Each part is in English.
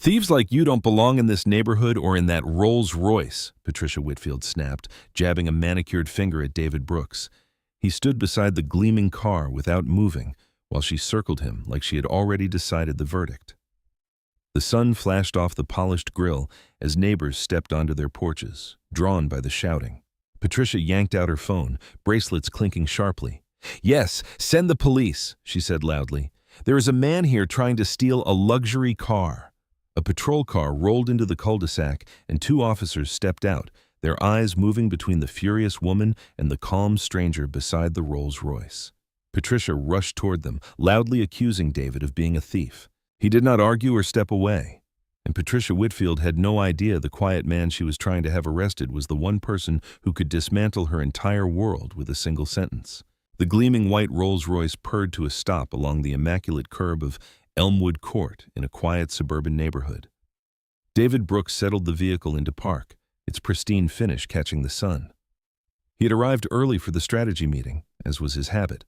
Thieves like you don't belong in this neighborhood or in that Rolls-Royce, Patricia Whitfield snapped, jabbing a manicured finger at David Brooks. He stood beside the gleaming car without moving, while she circled him like she had already decided the verdict. The sun flashed off the polished grill as neighbors stepped onto their porches, drawn by the shouting. Patricia yanked out her phone, bracelets clinking sharply. "Yes, send the police," she said loudly. "There is a man here trying to steal a luxury car." A patrol car rolled into the cul-de-sac and two officers stepped out, their eyes moving between the furious woman and the calm stranger beside the Rolls-Royce. Patricia rushed toward them, loudly accusing David of being a thief. He did not argue or step away, and Patricia Whitfield had no idea the quiet man she was trying to have arrested was the one person who could dismantle her entire world with a single sentence. The gleaming white Rolls-Royce purred to a stop along the immaculate curb of Elmwood Court in a quiet suburban neighborhood. David Brooks settled the vehicle into park, its pristine finish catching the sun. He had arrived early for the strategy meeting, as was his habit.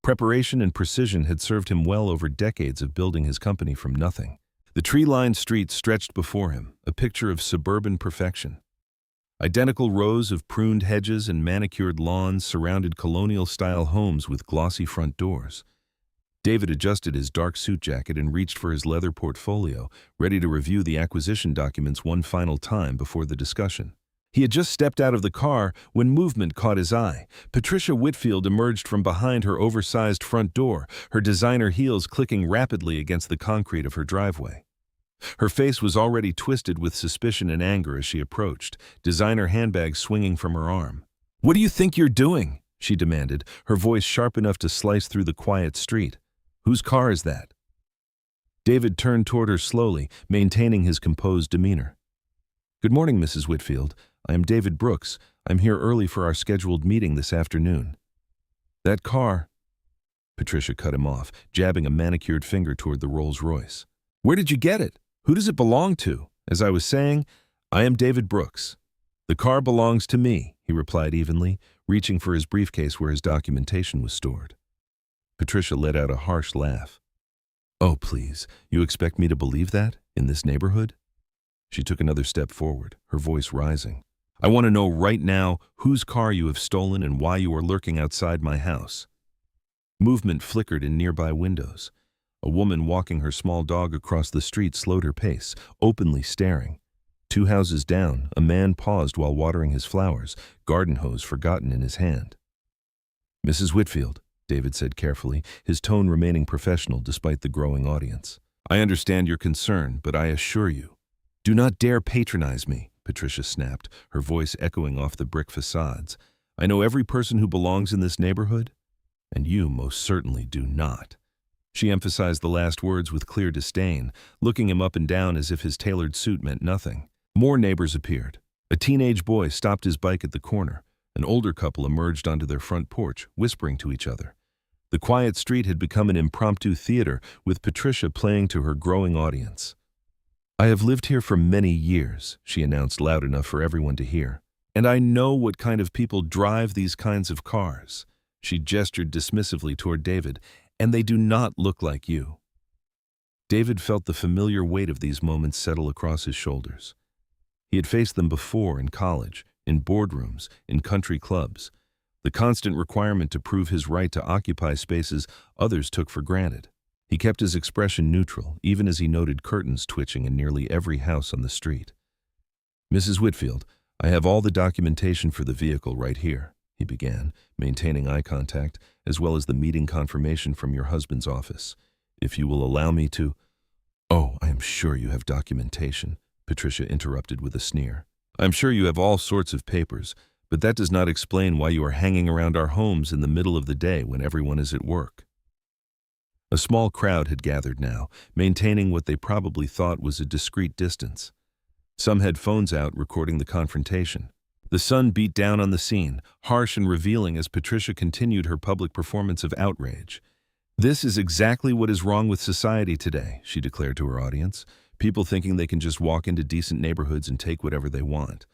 Preparation and precision had served him well over decades of building his company from nothing. The tree-lined street stretched before him, a picture of suburban perfection. Identical rows of pruned hedges and manicured lawns surrounded colonial-style homes with glossy front doors. David adjusted his dark suit jacket and reached for his leather portfolio, ready to review the acquisition documents one final time before the discussion. He had just stepped out of the car when movement caught his eye. Patricia Whitfield emerged from behind her oversized front door, her designer heels clicking rapidly against the concrete of her driveway. Her face was already twisted with suspicion and anger as she approached, designer handbags swinging from her arm. "What do you think you're doing?" she demanded, her voice sharp enough to slice through the quiet street. "Whose car is that?" David turned toward her slowly, maintaining his composed demeanor. "Good morning, Mrs. Whitfield. I am David Brooks. I'm here early for our scheduled meeting this afternoon." "That car—" Patricia cut him off, jabbing a manicured finger toward the Rolls-Royce. "Where did you get it? Who does it belong to? As I was saying, I am David Brooks. The car belongs to me," he replied evenly, reaching for his briefcase where his documentation was stored. Patricia let out a harsh laugh. "Oh, please, you expect me to believe that, in this neighborhood?" She took another step forward, her voice rising. "I want to know right now whose car you have stolen and why you are lurking outside my house." Movement flickered in nearby windows. A woman walking her small dog across the street slowed her pace, openly staring. Two houses down, a man paused while watering his flowers, garden hose forgotten in his hand. "Mrs. Whitfield," David said carefully, his tone remaining professional despite the growing audience. "I understand your concern, but I assure you—" "Do not dare patronize me," Patricia snapped, her voice echoing off the brick facades. "I know every person who belongs in this neighborhood, and you most certainly do not." She emphasized the last words with clear disdain, looking him up and down as if his tailored suit meant nothing. More neighbors appeared. A teenage boy stopped his bike at the corner. An older couple emerged onto their front porch, whispering to each other. The quiet street had become an impromptu theater, with Patricia playing to her growing audience. "I have lived here for many years," she announced loud enough for everyone to hear. "And I know what kind of people drive these kinds of cars." She gestured dismissively toward David. "And they do not look like you." David felt the familiar weight of these moments settle across his shoulders. He had faced them before in college, in boardrooms, in country clubs. The constant requirement to prove his right to occupy spaces others took for granted. He kept his expression neutral, even as he noted curtains twitching in nearly every house on the street. "Mrs. Whitfield, I have all the documentation for the vehicle right here," he began, maintaining eye contact, as well as the meeting confirmation from your husband's office. "If you will allow me to—" "Oh, I am sure you have documentation," Patricia interrupted with a sneer. "I'm sure you have all sorts of papers, but that does not explain why you are hanging around our homes in the middle of the day when everyone is at work." A small crowd had gathered now, maintaining what they probably thought was a discreet distance. Some had phones out recording the confrontation. The sun beat down on the scene, harsh and revealing as Patricia continued her public performance of outrage. "This is exactly what is wrong with society today," she declared to her audience. "People thinking they can just walk into decent neighborhoods and take whatever they want.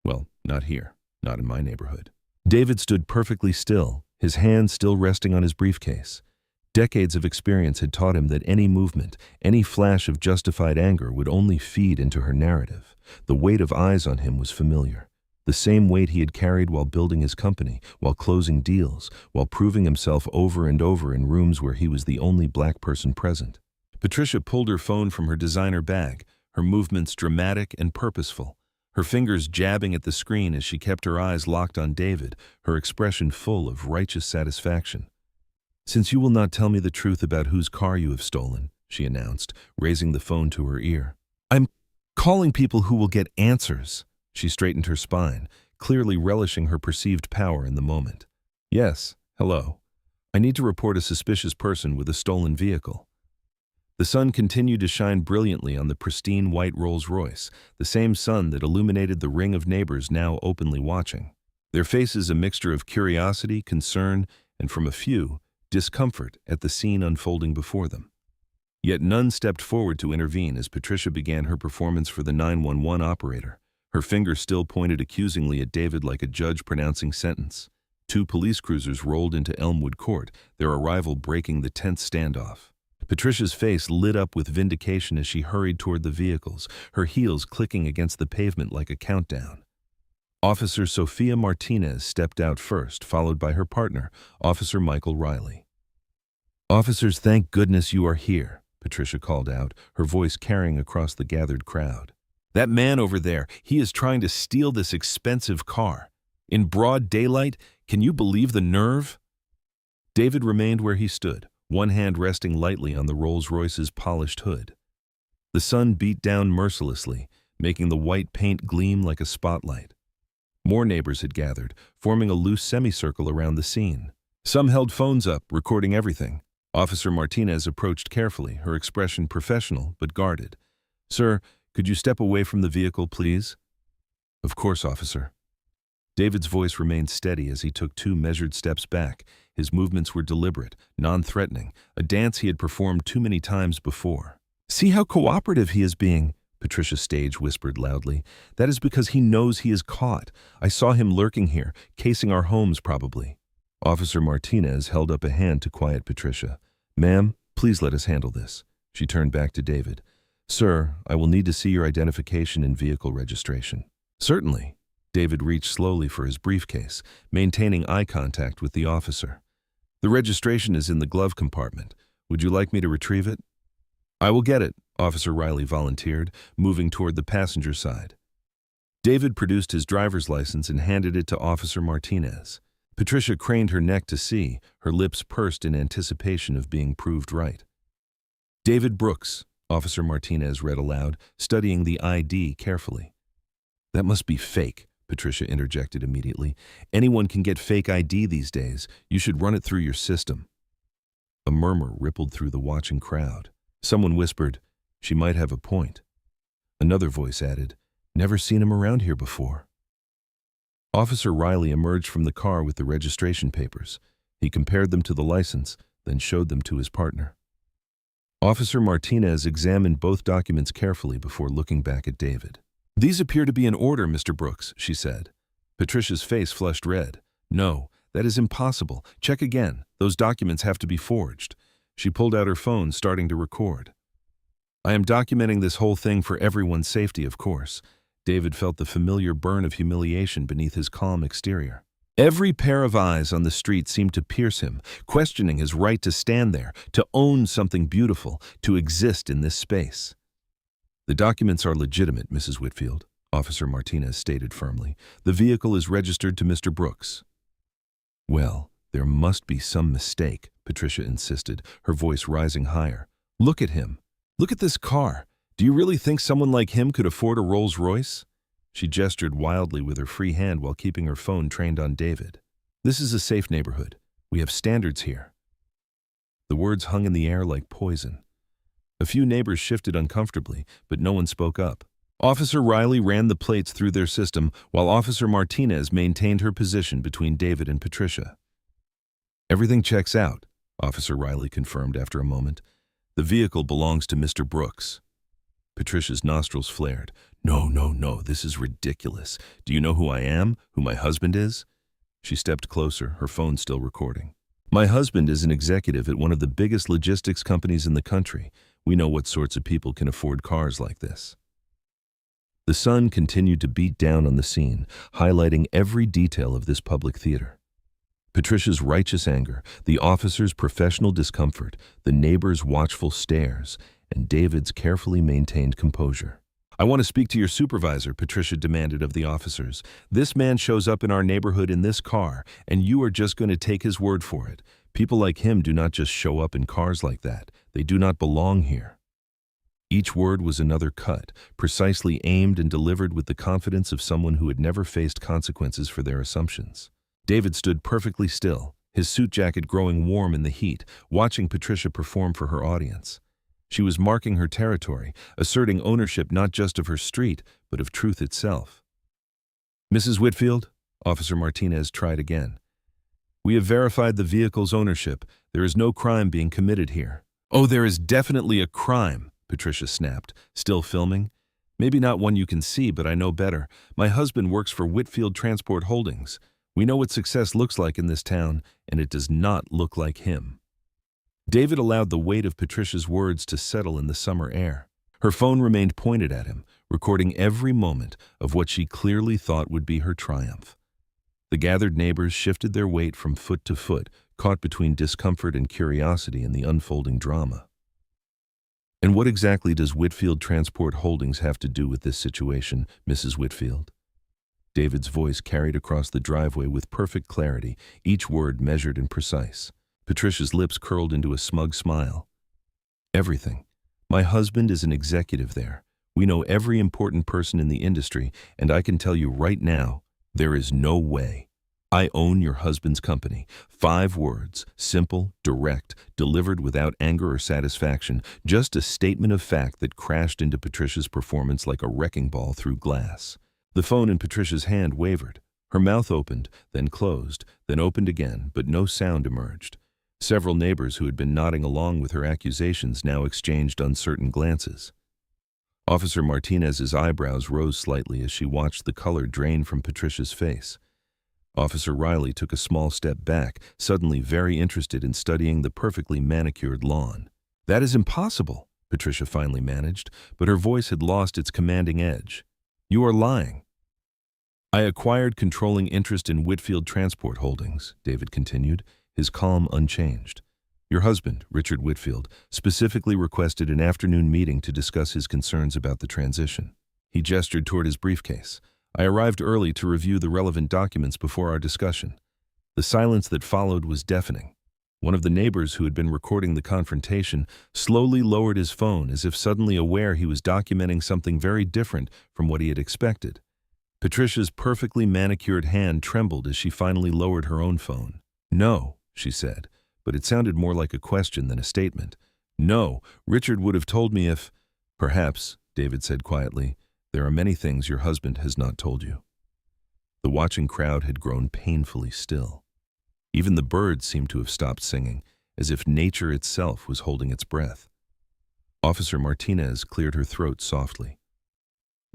Well, not here, not in my neighborhood." David stood perfectly still, his hand still resting on his briefcase. Decades of experience had taught him that any movement, any flash of justified anger would only feed into her narrative. The weight of eyes on him was familiar. The same weight he had carried while building his company, while closing deals, while proving himself over and over in rooms where he was the only black person present. Patricia pulled her phone from her designer bag, her movements dramatic and purposeful, her fingers jabbing at the screen as she kept her eyes locked on David, her expression full of righteous satisfaction. "Since you will not tell me the truth about whose car you have stolen," she announced, raising the phone to her ear. "I'm calling people who will get answers." She straightened her spine, clearly relishing her perceived power in the moment. "Yes, hello. I need to report a suspicious person with a stolen vehicle." The sun continued to shine brilliantly on the pristine white Rolls-Royce, the same sun that illuminated the ring of neighbors now openly watching. Their faces a mixture of curiosity, concern, and from a few, discomfort at the scene unfolding before them. Yet none stepped forward to intervene as Patricia began her performance for the 911 operator. Her finger still pointed accusingly at David like a judge pronouncing sentence. 2 police cruisers rolled into Elmwood Court, their arrival breaking the tense standoff. Patricia's face lit up with vindication as she hurried toward the vehicles, her heels clicking against the pavement like a countdown. Officer Sophia Martinez stepped out first, followed by her partner, Officer Michael Riley. "Officers, thank goodness you are here," Patricia called out, her voice carrying across the gathered crowd. "That man over there, he is trying to steal this expensive car. In broad daylight, can you believe the nerve?" David remained where he stood, one hand resting lightly on the Rolls-Royce's polished hood. The sun beat down mercilessly, making the white paint gleam like a spotlight. More neighbors had gathered, forming a loose semicircle around the scene. Some held phones up, recording everything. Officer Martinez approached carefully, her expression professional but guarded. "Sir, could you step away from the vehicle, please?" "Of course, officer." David's voice remained steady as he took 2 measured steps back. His movements were deliberate, non-threatening, a dance he had performed too many times before. "See how cooperative he is being," Patricia Stage whispered loudly. "That is because he knows he is caught. I saw him lurking here, casing our homes probably." Officer Martinez held up a hand to quiet Patricia. "Ma'am, please let us handle this." She turned back to David. "Sir, I will need to see your identification and vehicle registration." "Certainly." David reached slowly for his briefcase, maintaining eye contact with the officer. "The registration is in the glove compartment. Would you like me to retrieve it?" "I will get it," Officer Riley volunteered, moving toward the passenger side. David produced his driver's license and handed it to Officer Martinez. Patricia craned her neck to see, her lips pursed in anticipation of being proved right. "David Brooks," Officer Martinez read aloud, studying the ID carefully. "That must be fake," Patricia interjected immediately. "Anyone can get fake ID these days. You should run it through your system." A murmur rippled through the watching crowd. Someone whispered, "She might have a point." Another voice added, "Never seen him around here before." Officer Riley emerged from the car with the registration papers. He compared them to the license, then showed them to his partner. Officer Martinez examined both documents carefully before looking back at David. "These appear to be in order, Mr. Brooks," she said. Patricia's face flushed red. "No, that is impossible. Check again. Those documents have to be forged." She pulled out her phone, starting to record. "I am documenting this whole thing for everyone's safety, of course." David felt the familiar burn of humiliation beneath his calm exterior. Every pair of eyes on the street seemed to pierce him, questioning his right to stand there, to own something beautiful, to exist in this space. "The documents are legitimate, Mrs. Whitfield," Officer Martinez stated firmly. "The vehicle is registered to Mr. Brooks." "Well, there must be some mistake," Patricia insisted, her voice rising higher. "Look at him. Look at this car. Do you really think someone like him could afford a Rolls-Royce?" She gestured wildly with her free hand while keeping her phone trained on David. "This is a safe neighborhood. We have standards here." The words hung in the air like poison. A few neighbors shifted uncomfortably, but no one spoke up. Officer Riley ran the plates through their system, while Officer Martinez maintained her position between David and Patricia. "Everything checks out," Officer Riley confirmed after a moment. "The vehicle belongs to Mr. Brooks." Patricia's nostrils flared. "No, no, no, this is ridiculous. Do you know who I am? Who my husband is?" She stepped closer, her phone still recording. My husband is an executive at one of the biggest logistics companies in the country. We know what sorts of people can afford cars like this. The sun continued to beat down on the scene, highlighting every detail of this public theater. Patricia's righteous anger, the officer's professional discomfort, the neighbor's watchful stares, and David's carefully maintained composure. "I want to speak to your supervisor," Patricia demanded of the officers. "This man shows up in our neighborhood in this car, and you are just going to take his word for it. People like him do not just show up in cars like that. They do not belong here." Each word was another cut, precisely aimed and delivered with the confidence of someone who had never faced consequences for their assumptions. David stood perfectly still, his suit jacket growing warm in the heat, watching Patricia perform for her audience. She was marking her territory, asserting ownership not just of her street, but of truth itself. "Mrs. Whitfield," Officer Martinez tried again. "We have verified the vehicle's ownership. There is no crime being committed here." "Oh, there is definitely a crime," Patricia snapped, still filming. "Maybe not one you can see, but I know better. My husband works for Whitfield Transport Holdings. We know what success looks like in this town, and it does not look like him." David allowed the weight of Patricia's words to settle in the summer air. Her phone remained pointed at him, recording every moment of what she clearly thought would be her triumph. The gathered neighbors shifted their weight from foot to foot, caught between discomfort and curiosity in the unfolding drama. "And what exactly does Whitfield Transport Holdings have to do with this situation, Mrs. Whitfield?" David's voice carried across the driveway with perfect clarity, each word measured and precise. Patricia's lips curled into a smug smile. "Everything. My husband is an executive there. We know every important person in the industry, and I can tell you right now, there is no way. I own your husband's company." 5 words, simple, direct, delivered without anger or satisfaction, just a statement of fact that crashed into Patricia's performance like a wrecking ball through glass. The phone in Patricia's hand wavered. Her mouth opened, then closed, then opened again, but no sound emerged. Several neighbors who had been nodding along with her accusations now exchanged uncertain glances. Officer Martinez's eyebrows rose slightly as she watched the color drain from Patricia's face. Officer Riley took a small step back, suddenly very interested in studying the perfectly manicured lawn. "That is impossible," Patricia finally managed, but her voice had lost its commanding edge. "You are lying." "I acquired controlling interest in Whitfield Transport Holdings," David continued, his calm unchanged. "Your husband, Richard Whitfield, specifically requested an afternoon meeting to discuss his concerns about the transition." He gestured toward his briefcase. "I arrived early to review the relevant documents before our discussion." The silence that followed was deafening. One of the neighbors who had been recording the confrontation slowly lowered his phone as if suddenly aware he was documenting something very different from what he had expected. Patricia's perfectly manicured hand trembled as she finally lowered her own phone. "No," she said, but it sounded more like a question than a statement. "No, Richard would have told me if—" "Perhaps," David said quietly, "there are many things your husband has not told you." The watching crowd had grown painfully still. Even the birds seemed to have stopped singing, as if nature itself was holding its breath. Officer Martinez cleared her throat softly.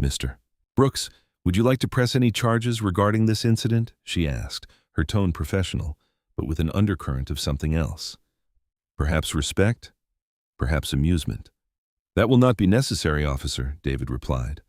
"Mr. Brooks, would you like to press any charges regarding this incident?" she asked, her tone professional, but with an undercurrent of something else. "Perhaps respect? Perhaps amusement." "That will not be necessary, officer," David replied.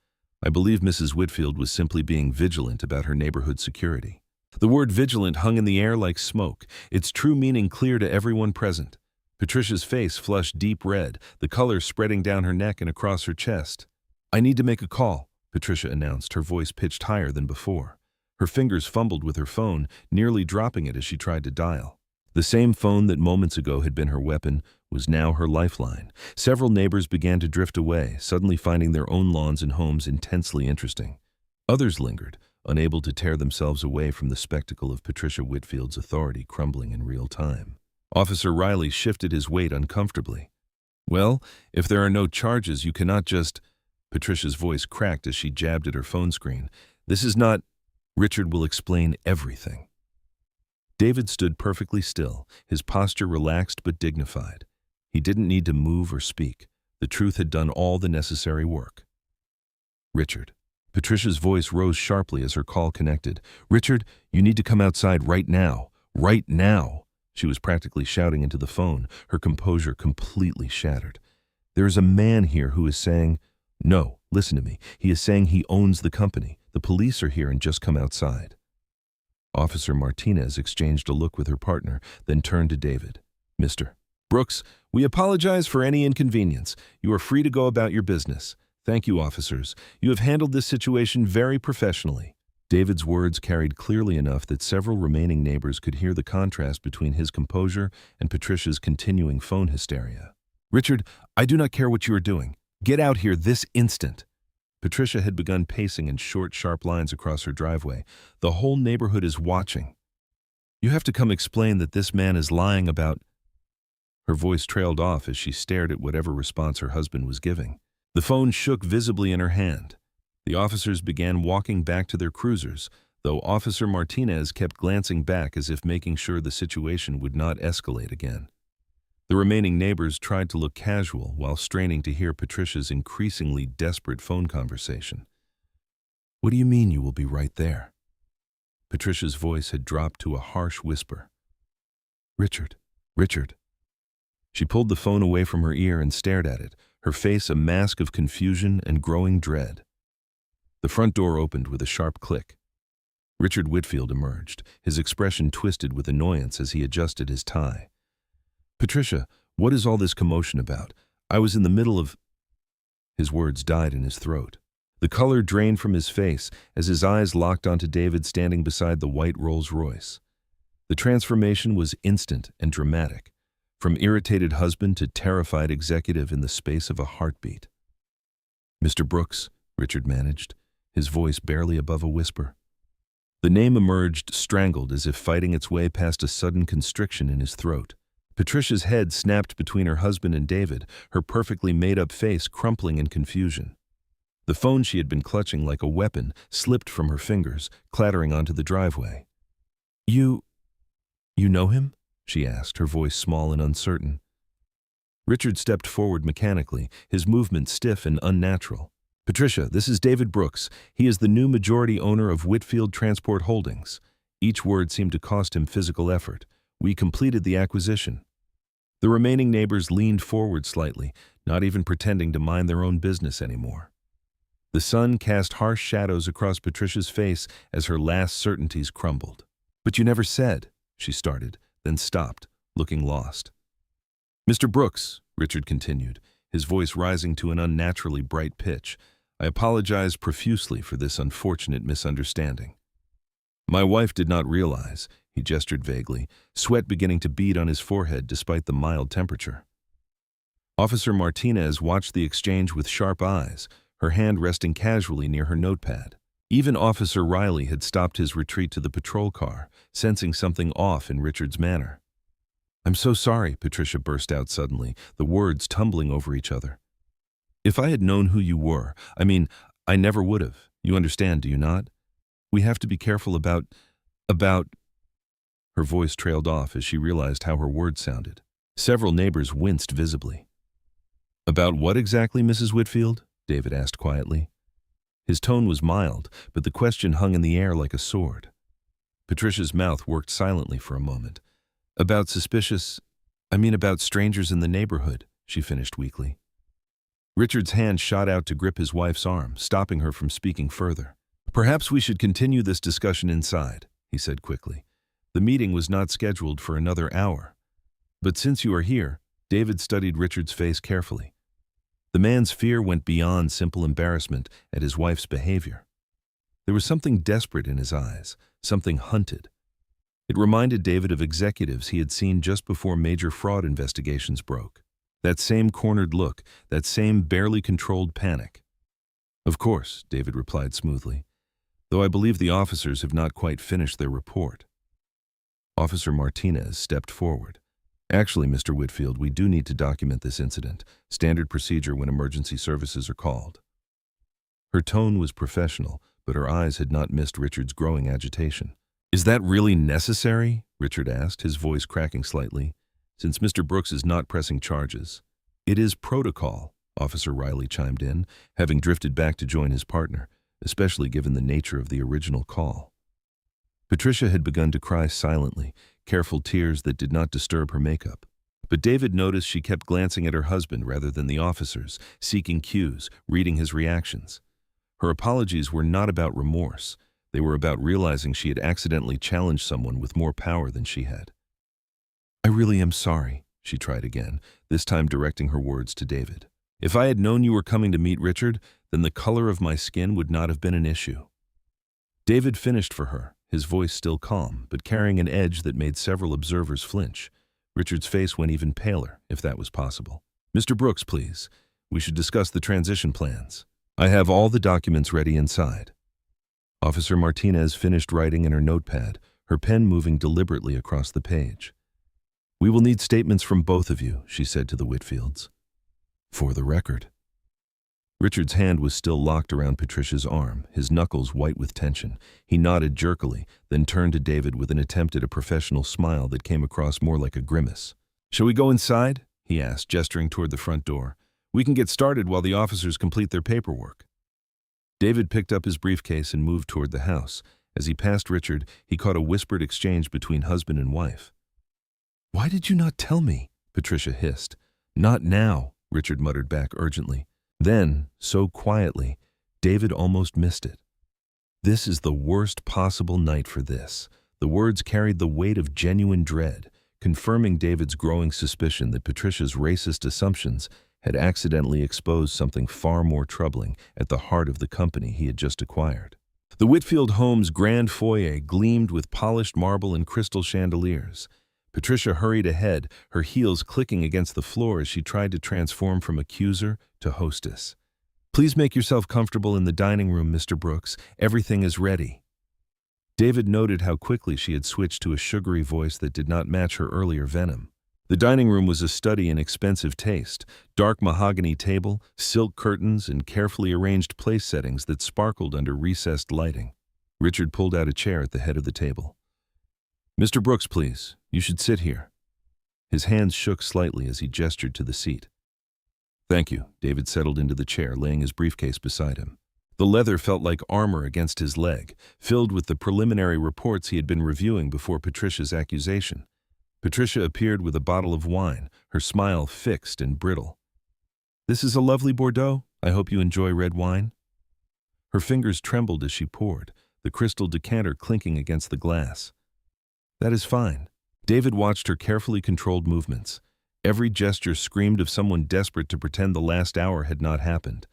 "I believe Mrs. Whitfield was simply being vigilant about her neighborhood security." The word vigilant hung in the air like smoke, its true meaning clear to everyone present. Patricia's face flushed deep red, the color spreading down her neck and across her chest. "I need to make a call," Patricia announced, her voice pitched higher than before. Her fingers fumbled with her phone, nearly dropping it as she tried to dial. The same phone that moments ago had been her weapon was now her lifeline. Several neighbors began to drift away, suddenly finding their own lawns and homes intensely interesting. Others lingered, unable to tear themselves away from the spectacle of Patricia Whitfield's authority crumbling in real time. Officer Riley shifted his weight uncomfortably. "Well, if there are no charges, you cannot just—" Patricia's voice cracked as she jabbed at her phone screen. "This is not— Richard will explain everything." David stood perfectly still, his posture relaxed but dignified. He didn't need to move or speak. The truth had done all the necessary work. "Richard." Patricia's voice rose sharply as her call connected. "Richard, you need to come outside right now. Right now." She was practically shouting into the phone, her composure completely shattered. "There is a man here who is saying—" "No, listen to me. He is saying he owns the company. The police are here and just come outside." Officer Martinez exchanged a look with her partner, then turned to David. "Mr. Brooks, we apologize for any inconvenience. You are free to go about your business. Thank you, officers. You have handled this situation very professionally." David's words carried clearly enough that several remaining neighbors could hear the contrast between his composure and Patricia's continuing phone hysteria. "Richard, I do not care what you are doing. Get out here this instant." Patricia had begun pacing in short, sharp lines across her driveway. "The whole neighborhood is watching. You have to come explain that this man is lying about—" Her voice trailed off as she stared at whatever response her husband was giving. The phone shook visibly in her hand. The officers began walking back to their cruisers, though Officer Martinez kept glancing back as if making sure the situation would not escalate again. The remaining neighbors tried to look casual while straining to hear Patricia's increasingly desperate phone conversation. "What do you mean you will be right there?" Patricia's voice had dropped to a harsh whisper. "Richard, Richard." She pulled the phone away from her ear and stared at it, her face a mask of confusion and growing dread. The front door opened with a sharp click. Richard Whitfield emerged, his expression twisted with annoyance as he adjusted his tie. "Patricia, what is all this commotion about? I was in the middle of—" His words died in his throat. The color drained from his face as his eyes locked onto David standing beside the white Rolls-Royce. The transformation was instant and dramatic, from irritated husband to terrified executive in the space of a heartbeat. "Mr. Brooks," Richard managed, his voice barely above a whisper. The name emerged strangled as if fighting its way past a sudden constriction in his throat. Patricia's head snapped between her husband and David, her perfectly made-up face crumpling in confusion. The phone she had been clutching like a weapon slipped from her fingers, clattering onto the driveway. You know him?" she asked, her voice small and uncertain. Richard stepped forward mechanically, his movement stiff and unnatural. "Patricia, this is David Brooks. He is the new majority owner of Whitfield Transport Holdings." Each word seemed to cost him physical effort. "We completed the acquisition." The remaining neighbors leaned forward slightly, not even pretending to mind their own business anymore. The sun cast harsh shadows across Patricia's face as her last certainties crumbled. "But you never said," she started, then stopped, looking lost. "Mr. Brooks," Richard continued, his voice rising to an unnaturally bright pitch, "I apologize profusely for this unfortunate misunderstanding. My wife did not realize," he gestured vaguely, sweat beginning to bead on his forehead despite the mild temperature. Officer Martinez watched the exchange with sharp eyes, her hand resting casually near her notepad. Even Officer Riley had stopped his retreat to the patrol car, sensing something off in Richard's manner. "I'm so sorry," Patricia burst out suddenly, the words tumbling over each other. "If I had known who you were, I never would have. You understand, do you not? We have to be careful about... Her voice trailed off as she realized how her words sounded. Several neighbors winced visibly. "About what exactly, Mrs. Whitfield?" David asked quietly. His tone was mild, but the question hung in the air like a sword. Patricia's mouth worked silently for a moment. About strangers in the neighborhood," she finished weakly. Richard's hand shot out to grip his wife's arm, stopping her from speaking further. "Perhaps we should continue this discussion inside," he said quickly. "The meeting was not scheduled for another hour. But since you are here," David studied Richard's face carefully. The man's fear went beyond simple embarrassment at his wife's behavior. There was something desperate in his eyes, something hunted. It reminded David of executives he had seen just before major fraud investigations broke. That same cornered look, that same barely controlled panic. "Of course," David replied smoothly, "though I believe the officers have not quite finished their report." Officer Martinez stepped forward. "Actually, Mr. Whitfield, we do need to document this incident, standard procedure when emergency services are called." Her tone was professional, but her eyes had not missed Richard's growing agitation. "Is that really necessary?" Richard asked, his voice cracking slightly. "Since Mr. Brooks is not pressing charges." "It is protocol," Officer Riley chimed in, having drifted back to join his partner, especially given the nature of the original call. Patricia had begun to cry silently, careful tears that did not disturb her makeup. But David noticed she kept glancing at her husband rather than the officers, seeking cues, reading his reactions. Her apologies were not about remorse. They were about realizing she had accidentally challenged someone with more power than she had. "I really am sorry," she tried again, this time directing her words to David. "If I had known you were coming to meet Richard, then the color of my skin would not have been an issue." David finished for her, his voice still calm, but carrying an edge that made several observers flinch. Richard's face went even paler, if that was possible. "Mr. Brooks, please. We should discuss the transition plans. I have all the documents ready inside." Officer Martinez finished writing in her notepad, her pen moving deliberately across the page. "We will need statements from both of you," she said to the Whitfields. "For the record." Richard's hand was still locked around Patricia's arm, his knuckles white with tension. He nodded jerkily, then turned to David with an attempt at a professional smile that came across more like a grimace. "Shall we go inside?" he asked, gesturing toward the front door. "We can get started while the officers complete their paperwork." David picked up his briefcase and moved toward the house. As he passed Richard, he caught a whispered exchange between husband and wife. "Why did you not tell me?" Patricia hissed. "Not now," Richard muttered back urgently. Then, so quietly, David almost missed it. "This is the worst possible night for this." The words carried the weight of genuine dread, confirming David's growing suspicion that Patricia's racist assumptions had accidentally exposed something far more troubling at the heart of the company he had just acquired. The Whitfield home's grand foyer gleamed with polished marble and crystal chandeliers. Patricia hurried ahead, her heels clicking against the floor as she tried to transform from accuser to hostess. "Please make yourself comfortable in the dining room, Mr. Brooks. Everything is ready." David noted how quickly she had switched to a sugary voice that did not match her earlier venom. The dining room was a study in expensive taste, dark mahogany table, silk curtains, and carefully arranged place settings that sparkled under recessed lighting. Richard pulled out a chair at the head of the table. "Mr. Brooks, please. You should sit here." His hands shook slightly as he gestured to the seat. "Thank you." David settled into the chair, laying his briefcase beside him. The leather felt like armor against his leg, filled with the preliminary reports he had been reviewing before Patricia's accusation. Patricia appeared with a bottle of wine, her smile fixed and brittle. "This is a lovely Bordeaux. I hope you enjoy red wine." Her fingers trembled as she poured, the crystal decanter clinking against the glass. "That is fine." David watched her carefully controlled movements. Every gesture screamed of someone desperate to pretend the last hour had not happened.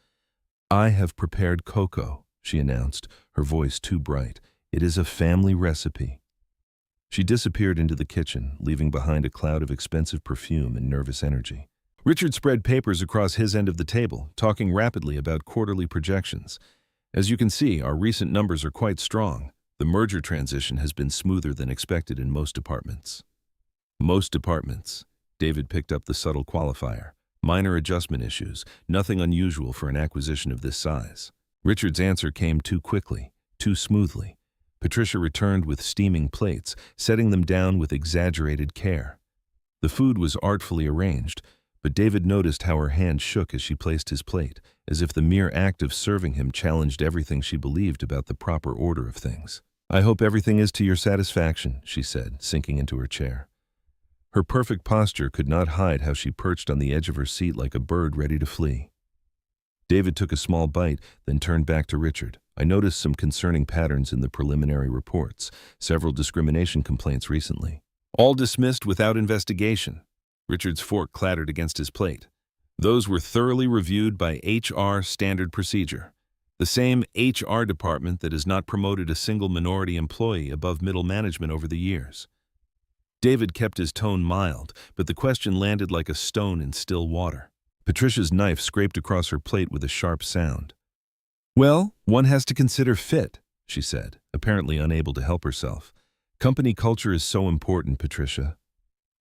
"I have prepared cocoa," she announced, her voice too bright. "It is a family recipe." She disappeared into the kitchen, leaving behind a cloud of expensive perfume and nervous energy. Richard spread papers across his end of the table, talking rapidly about quarterly projections. "As you can see, our recent numbers are quite strong. The merger transition has been smoother than expected in most departments." "Most departments." David picked up the subtle qualifier. "Minor adjustment issues, nothing unusual for an acquisition of this size." Richard's answer came too quickly, too smoothly. Patricia returned with steaming plates, setting them down with exaggerated care. The food was artfully arranged, but David noticed how her hand shook as she placed his plate, as if the mere act of serving him challenged everything she believed about the proper order of things. "I hope everything is to your satisfaction," she said, sinking into her chair. Her perfect posture could not hide how she perched on the edge of her seat like a bird ready to flee. David took a small bite, then turned back to Richard. "I noticed some concerning patterns in the preliminary reports, several discrimination complaints recently. All dismissed without investigation." Richard's fork clattered against his plate. "Those were thoroughly reviewed by HR standard procedure. The same HR department that has not promoted a single minority employee above middle management over the years." David kept his tone mild, but the question landed like a stone in still water. Patricia's knife scraped across her plate with a sharp sound. "Well, one has to consider fit," she said, apparently unable to help herself. "Company culture is so important, Patricia."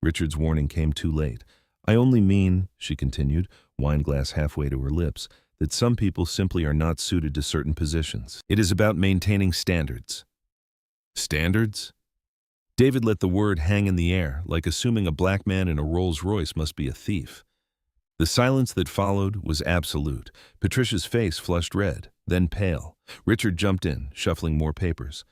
Richard's warning came too late. "I only mean," she continued, wineglass halfway to her lips, "that some people simply are not suited to certain positions. It is about maintaining standards." "Standards?" David let the word hang in the air, like assuming a black man in a Rolls-Royce must be a thief. The silence that followed was absolute. Patricia's face flushed red, then pale. Richard jumped in, shuffling more papers.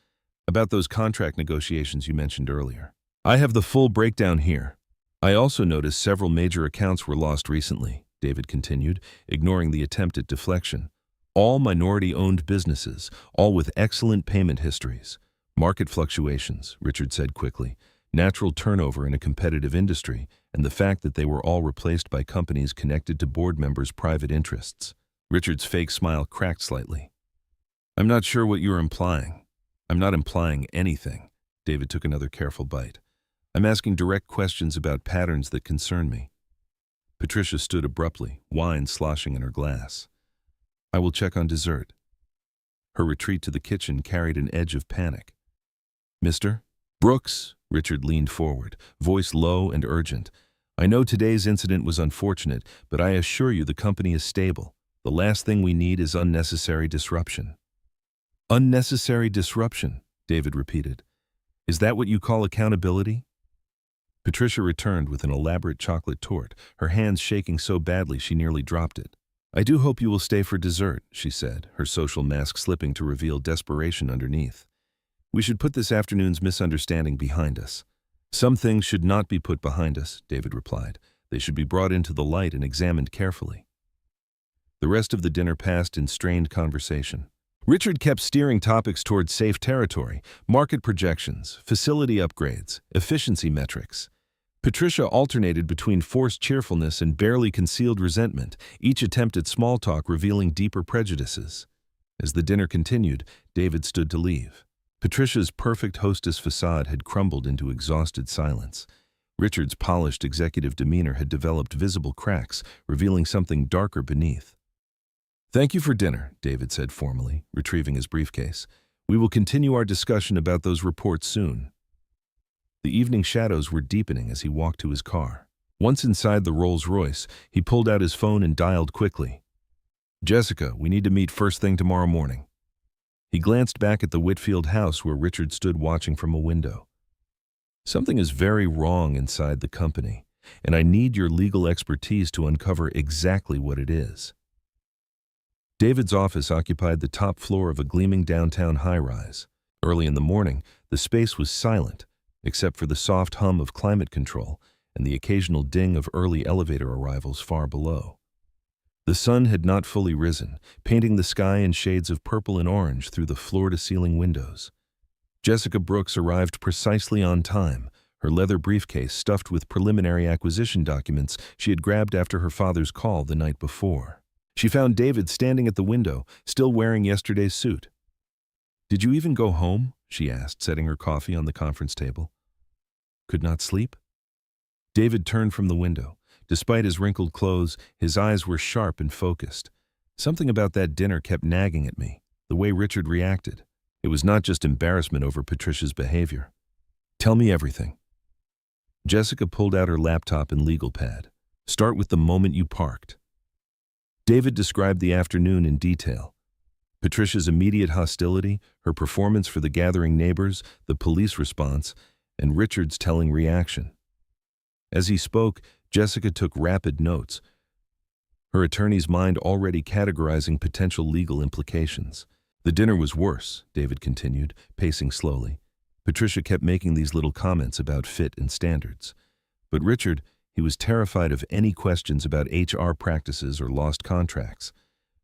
About those contract negotiations you mentioned earlier. I have the full breakdown here. I also noticed several major accounts were lost recently, David continued, ignoring the attempt at deflection. All minority-owned businesses, all with excellent payment histories. Market fluctuations, Richard said quickly, natural turnover in a competitive industry, and the fact that they were all replaced by companies connected to board members' private interests. Richard's fake smile cracked slightly. I'm not sure what you're implying. I'm not implying anything. David took another careful bite. I'm asking direct questions about patterns that concern me. Patricia stood abruptly, wine sloshing in her glass. I will check on dessert. Her retreat to the kitchen carried an edge of panic. Mr. Brooks, Richard leaned forward, voice low and urgent. I know today's incident was unfortunate, but I assure you the company is stable. The last thing we need is unnecessary disruption. Unnecessary disruption, David repeated. Is that what you call accountability? Patricia returned with an elaborate chocolate torte, her hands shaking so badly she nearly dropped it. I do hope you will stay for dessert, she said, her social mask slipping to reveal desperation underneath. We should put this afternoon's misunderstanding behind us. Some things should not be put behind us, David replied. They should be brought into the light and examined carefully. The rest of the dinner passed in strained conversation. Richard kept steering topics toward safe territory, market projections, facility upgrades, efficiency metrics. Patricia alternated between forced cheerfulness and barely concealed resentment, each attempt at small talk revealing deeper prejudices. As the dinner continued, David stood to leave. Patricia's perfect hostess facade had crumbled into exhausted silence. Richard's polished executive demeanor had developed visible cracks, revealing something darker beneath. Thank you for dinner, David said formally, retrieving his briefcase. We will continue our discussion about those reports soon. The evening shadows were deepening as he walked to his car. Once inside the Rolls-Royce, he pulled out his phone and dialed quickly. Jessica, we need to meet first thing tomorrow morning. He glanced back at the Whitfield house where Richard stood watching from a window. Something is very wrong inside the company, and I need your legal expertise to uncover exactly what it is. David's office occupied the top floor of a gleaming downtown high-rise. Early in the morning, the space was silent, except for the soft hum of climate control and the occasional ding of early elevator arrivals far below. The sun had not fully risen, painting the sky in shades of purple and orange through the floor-to-ceiling windows. Jessica Brooks arrived precisely on time, her leather briefcase stuffed with preliminary acquisition documents she had grabbed after her father's call the night before. She found David standing at the window, still wearing yesterday's suit. Did you even go home? She asked, setting her coffee on the conference table. Could not sleep? David turned from the window. Despite his wrinkled clothes, his eyes were sharp and focused. Something about that dinner kept nagging at me, the way Richard reacted. It was not just embarrassment over Patricia's behavior. Tell me everything. Jessica pulled out her laptop and legal pad. Start with the moment you parked. David described the afternoon in detail. Patricia's immediate hostility, her performance for the gathering neighbors, the police response, and Richard's telling reaction. As he spoke, Jessica took rapid notes, her attorney's mind already categorizing potential legal implications. The dinner was worse, David continued, pacing slowly. Patricia kept making these little comments about fit and standards. But Richard, he was terrified of any questions about HR practices or lost contracts.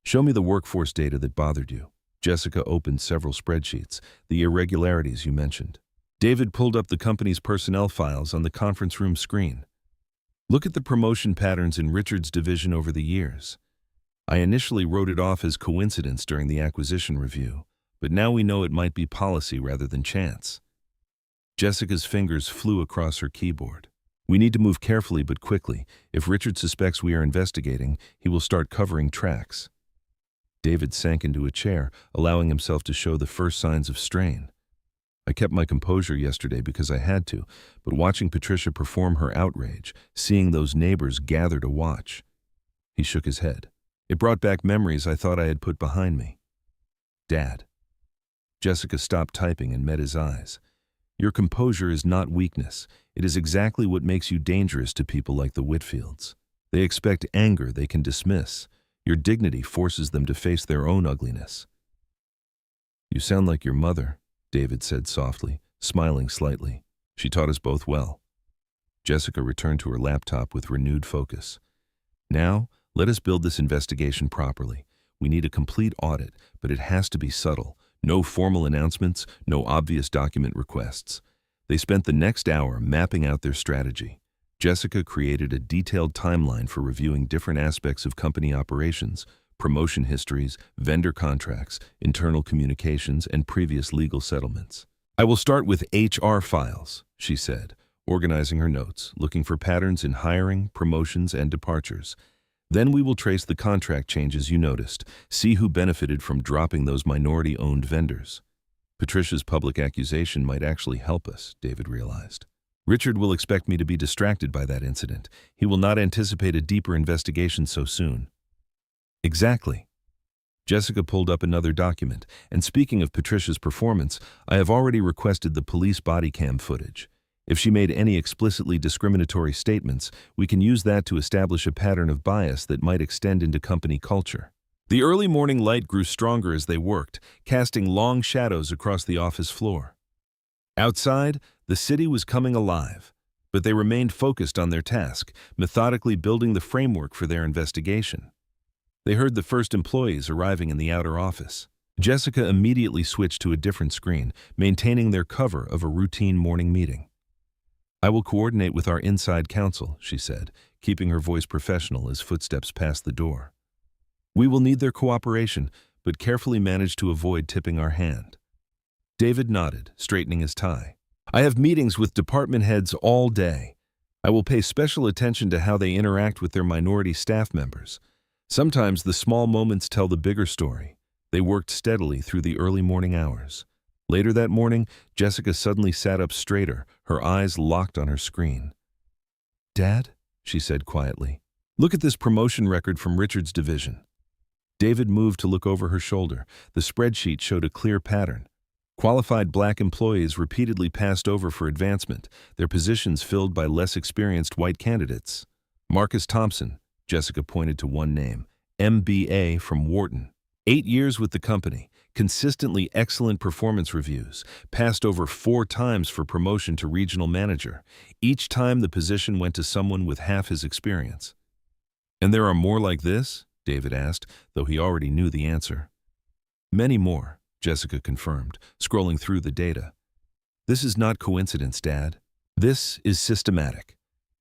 Show me the workforce data that bothered you. Jessica opened several spreadsheets, the irregularities you mentioned. David pulled up the company's personnel files on the conference room screen. Look at the promotion patterns in Richard's division over the years. I initially wrote it off as coincidence during the acquisition review, but now we know it might be policy rather than chance. Jessica's fingers flew across her keyboard. We need to move carefully but quickly. If Richard suspects we are investigating, he will start covering tracks. David sank into a chair, allowing himself to show the first signs of strain. I kept my composure yesterday because I had to, but watching Patricia perform her outrage, seeing those neighbors gather to watch. He shook his head. It brought back memories I thought I had put behind me. Dad. Jessica stopped typing and met his eyes. Your composure is not weakness. It is exactly what makes you dangerous to people like the Whitfields. They expect anger they can dismiss. Your dignity forces them to face their own ugliness. You sound like your mother, David said softly, smiling slightly. She taught us both well. Jessica returned to her laptop with renewed focus. Now, let us build this investigation properly. We need a complete audit, but it has to be subtle. No formal announcements, no obvious document requests. They spent the next hour mapping out their strategy. Jessica created a detailed timeline for reviewing different aspects of company operations, promotion histories, vendor contracts, internal communications, and previous legal settlements. I will start with HR files, she said, organizing her notes, looking for patterns in hiring, promotions, and departures. Then we will trace the contract changes you noticed, see who benefited from dropping those minority-owned vendors. Patricia's public accusation might actually help us, David realized. Richard will expect me to be distracted by that incident. He will not anticipate a deeper investigation so soon. Exactly. Jessica pulled up another document, and speaking of Patricia's performance, I have already requested the police body cam footage. If she made any explicitly discriminatory statements, we can use that to establish a pattern of bias that might extend into company culture. The early morning light grew stronger as they worked, casting long shadows across the office floor. Outside, the city was coming alive, but they remained focused on their task, methodically building the framework for their investigation. They heard the first employees arriving in the outer office. Jessica immediately switched to a different screen, maintaining their cover of a routine morning meeting. I will coordinate with our inside counsel, she said, keeping her voice professional as footsteps passed the door. We will need their cooperation, but carefully manage to avoid tipping our hand. David nodded, straightening his tie. I have meetings with department heads all day. I will pay special attention to how they interact with their minority staff members. Sometimes the small moments tell the bigger story. They worked steadily through the early morning hours. Later that morning, Jessica suddenly sat up straighter, her eyes locked on her screen. Dad, she said quietly, look at this promotion record from Richard's division. David moved to look over her shoulder. The spreadsheet showed a clear pattern. Qualified black employees repeatedly passed over for advancement, their positions filled by less experienced white candidates. Marcus Thompson, Jessica pointed to one name, MBA from Wharton. 8 years with the company, consistently excellent performance reviews, passed over 4 times for promotion to regional manager. Each time the position went to someone with half his experience. And there are more like this? David asked, though he already knew the answer. Many more, Jessica confirmed, scrolling through the data. This is not coincidence, Dad. This is systematic.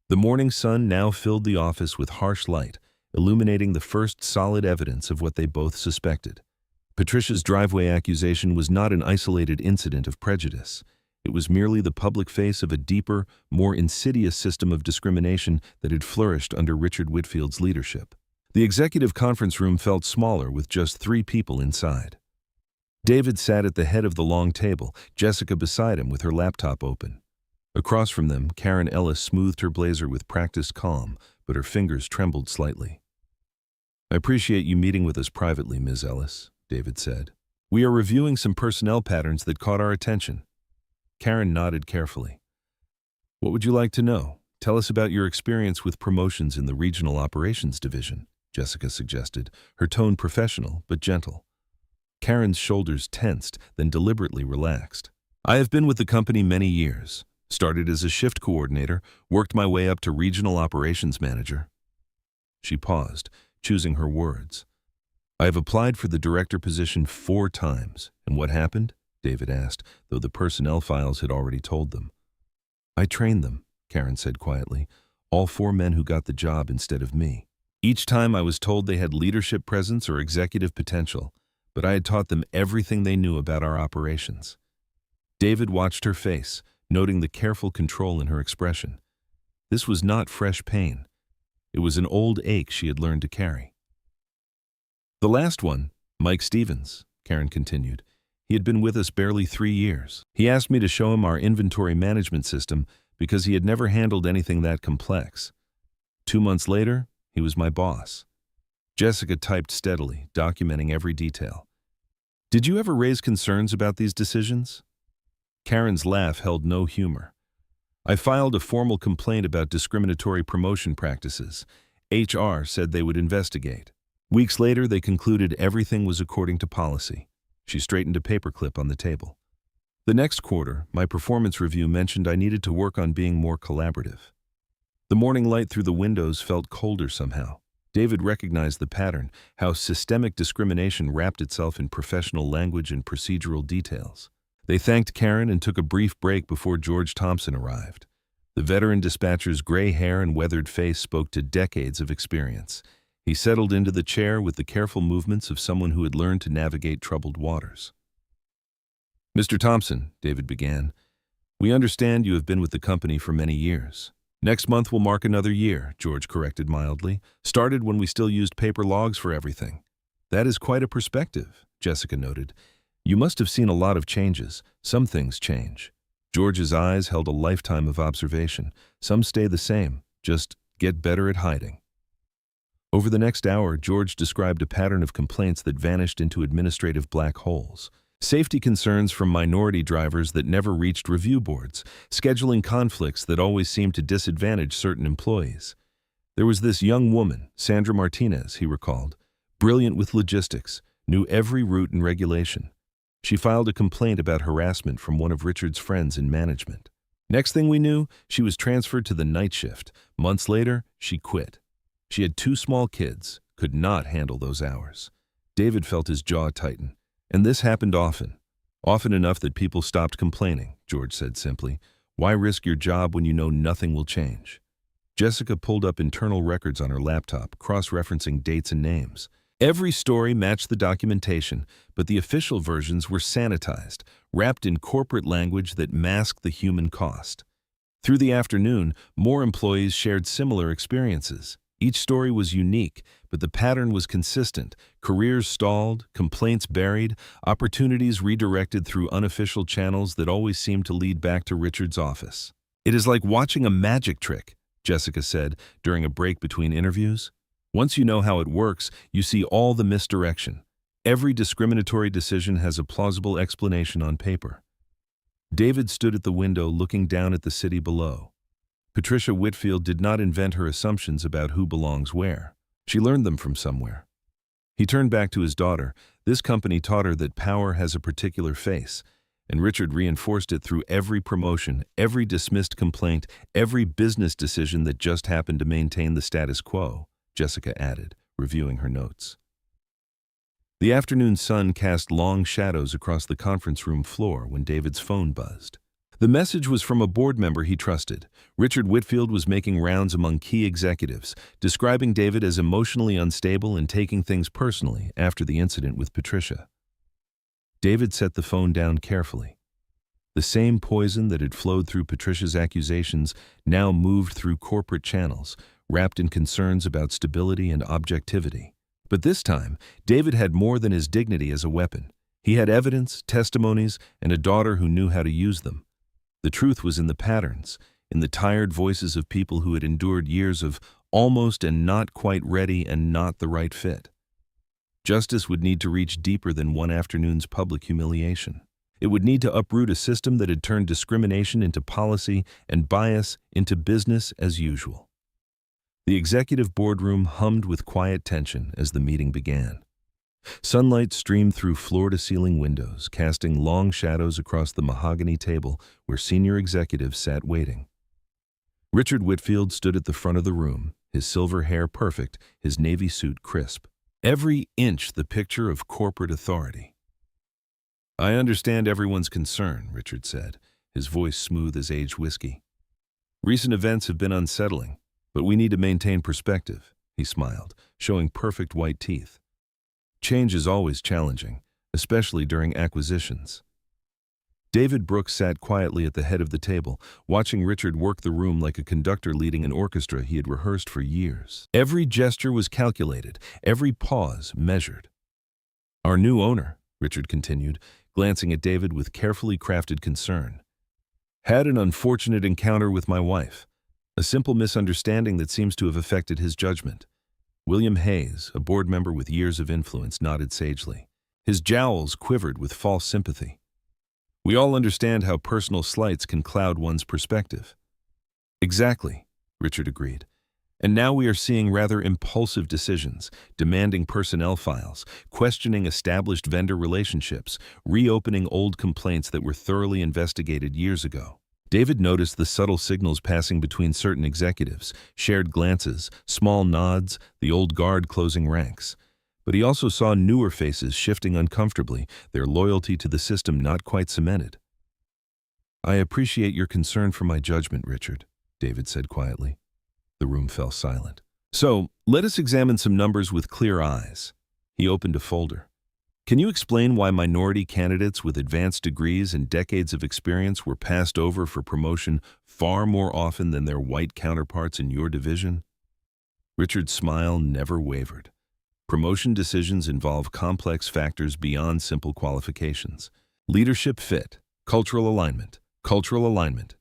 The morning sun now filled the office with harsh light, illuminating the first solid evidence of what they both suspected. Patricia's driveway accusation was not an isolated incident of prejudice. It was merely the public face of a deeper, more insidious system of discrimination that had flourished under Richard Whitfield's leadership. The executive conference room felt smaller with just 3 people inside. David sat at the head of the long table, Jessica beside him with her laptop open. Across from them, Karen Ellis smoothed her blazer with practiced calm, but her fingers trembled slightly. I appreciate you meeting with us privately, Ms. Ellis, David said. We are reviewing some personnel patterns that caught our attention. Karen nodded carefully. What would you like to know? Tell us about your experience with promotions in the Regional Operations Division, Jessica suggested, her tone professional but gentle. Karen's shoulders tensed, then deliberately relaxed. I have been with the company many years. Started as a shift coordinator, worked my way up to Regional Operations Manager. She paused, choosing her words. I have applied for the director position 4 times. And what happened? David asked, though the personnel files had already told them. I trained them, Karen said quietly, all 4 men who got the job instead of me. Each time I was told they had leadership presence or executive potential, but I had taught them everything they knew about our operations. David watched her face, noting the careful control in her expression. This was not fresh pain. It was an old ache she had learned to carry. The last one, Mike Stevens, Karen continued. He had been with us barely 3 years. He asked me to show him our inventory management system because he had never handled anything that complex. 2 months later, he was my boss. Jessica typed steadily, documenting every detail. Did you ever raise concerns about these decisions? Karen's laugh held no humor. I filed a formal complaint about discriminatory promotion practices. HR said they would investigate. Weeks later, they concluded everything was according to policy. She straightened a paperclip on the table. The next quarter, my performance review mentioned I needed to work on being more collaborative. The morning light through the windows felt colder somehow. David recognized the pattern, how systemic discrimination wrapped itself in professional language and procedural details. They thanked Karen and took a brief break before George Thompson arrived. The veteran dispatcher's gray hair and weathered face spoke to decades of experience. He settled into the chair with the careful movements of someone who had learned to navigate troubled waters. "Mr. Thompson," David began, "we understand you have been with the company for many years." "Next month will mark another year," George corrected mildly. "Started when we still used paper logs for everything." "That is quite a perspective," Jessica noted. "You must have seen a lot of changes. Some things change." George's eyes held a lifetime of observation. Some stay the same, just get better at hiding. Over the next hour, George described a pattern of complaints that vanished into administrative black holes. Safety concerns from minority drivers that never reached review boards, scheduling conflicts that always seemed to disadvantage certain employees. There was this young woman, Sandra Martinez, he recalled, brilliant with logistics, knew every route and regulation. She filed a complaint about harassment from one of Richard's friends in management. Next thing we knew, she was transferred to the night shift. Months later, she quit. She had 2 small kids, could not handle those hours. David felt his jaw tighten. And this happened often. Often enough that people stopped complaining, George said simply. Why risk your job when you know nothing will change? Jessica pulled up internal records on her laptop, cross-referencing dates and names. Every story matched the documentation, but the official versions were sanitized, wrapped in corporate language that masked the human cost. Through the afternoon, more employees shared similar experiences. Each story was unique, but the pattern was consistent. Careers stalled, complaints buried, opportunities redirected through unofficial channels that always seemed to lead back to Richard's office. "It is like watching a magic trick," Jessica said during a break between interviews. "Once you know how it works, you see all the misdirection. Every discriminatory decision has a plausible explanation on paper." David stood at the window looking down at the city below. Patricia Whitfield did not invent her assumptions about who belongs where. She learned them from somewhere. He turned back to his daughter. This company taught her that power has a particular face, and Richard reinforced it through every promotion, every dismissed complaint, every business decision that just happened to maintain the status quo, Jessica added, reviewing her notes. The afternoon sun cast long shadows across the conference room floor when David's phone buzzed. The message was from a board member he trusted. Richard Whitfield was making rounds among key executives, describing David as emotionally unstable and taking things personally after the incident with Patricia. David set the phone down carefully. The same poison that had flowed through Patricia's accusations now moved through corporate channels, wrapped in concerns about stability and objectivity. But this time, David had more than his dignity as a weapon. He had evidence, testimonies, and a daughter who knew how to use them. The truth was in the patterns, in the tired voices of people who had endured years of almost and not quite ready and not the right fit. Justice would need to reach deeper than one afternoon's public humiliation. It would need to uproot a system that had turned discrimination into policy and bias into business as usual. The executive boardroom hummed with quiet tension as the meeting began. Sunlight streamed through floor-to-ceiling windows, casting long shadows across the mahogany table where senior executives sat waiting. Richard Whitfield stood at the front of the room, his silver hair perfect, his navy suit crisp. Every inch the picture of corporate authority. "I understand everyone's concern," Richard said, his voice smooth as aged whiskey. "Recent events have been unsettling, but we need to maintain perspective," he smiled, showing perfect white teeth. "Change is always challenging, especially during acquisitions." David Brooks sat quietly at the head of the table, watching Richard work the room like a conductor leading an orchestra he had rehearsed for years. Every gesture was calculated, every pause measured. "Our new owner," Richard continued, glancing at David with carefully crafted concern, "had an unfortunate encounter with my wife, a simple misunderstanding that seems to have affected his judgment." William Hayes, a board member with years of influence, nodded sagely. His jowls quivered with false sympathy. "We all understand how personal slights can cloud one's perspective." "Exactly," Richard agreed. And now we are seeing rather impulsive decisions, demanding personnel files, questioning established vendor relationships, reopening old complaints that were thoroughly investigated years ago. David noticed the subtle signals passing between certain executives, shared glances, small nods, the old guard closing ranks. But he also saw newer faces shifting uncomfortably, their loyalty to the system not quite cemented. "I appreciate your concern for my judgment, Richard," David said quietly. The room fell silent. "So, let us examine some numbers with clear eyes." He opened a folder. "Can you explain why minority candidates with advanced degrees and decades of experience were passed over for promotion far more often than their white counterparts in your division?" Richard's smile never wavered. Promotion decisions involve complex factors beyond simple qualifications. Leadership fit, cultural alignment,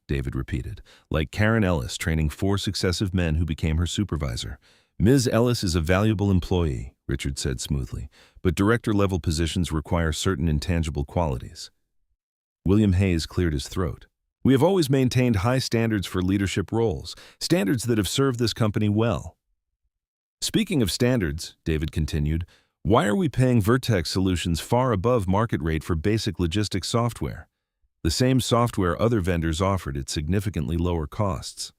David repeated, like Karen Ellis training 4 successive men who became her supervisor. "Ms. Ellis is a valuable employee," Richard said smoothly, "but director-level positions require certain intangible qualities." William Hayes cleared his throat. "We have always maintained high standards for leadership roles, standards that have served this company well." "Speaking of standards," David continued, "why are we paying Vertex Solutions far above market rate for basic logistics software? The same software other vendors offered at significantly lower costs."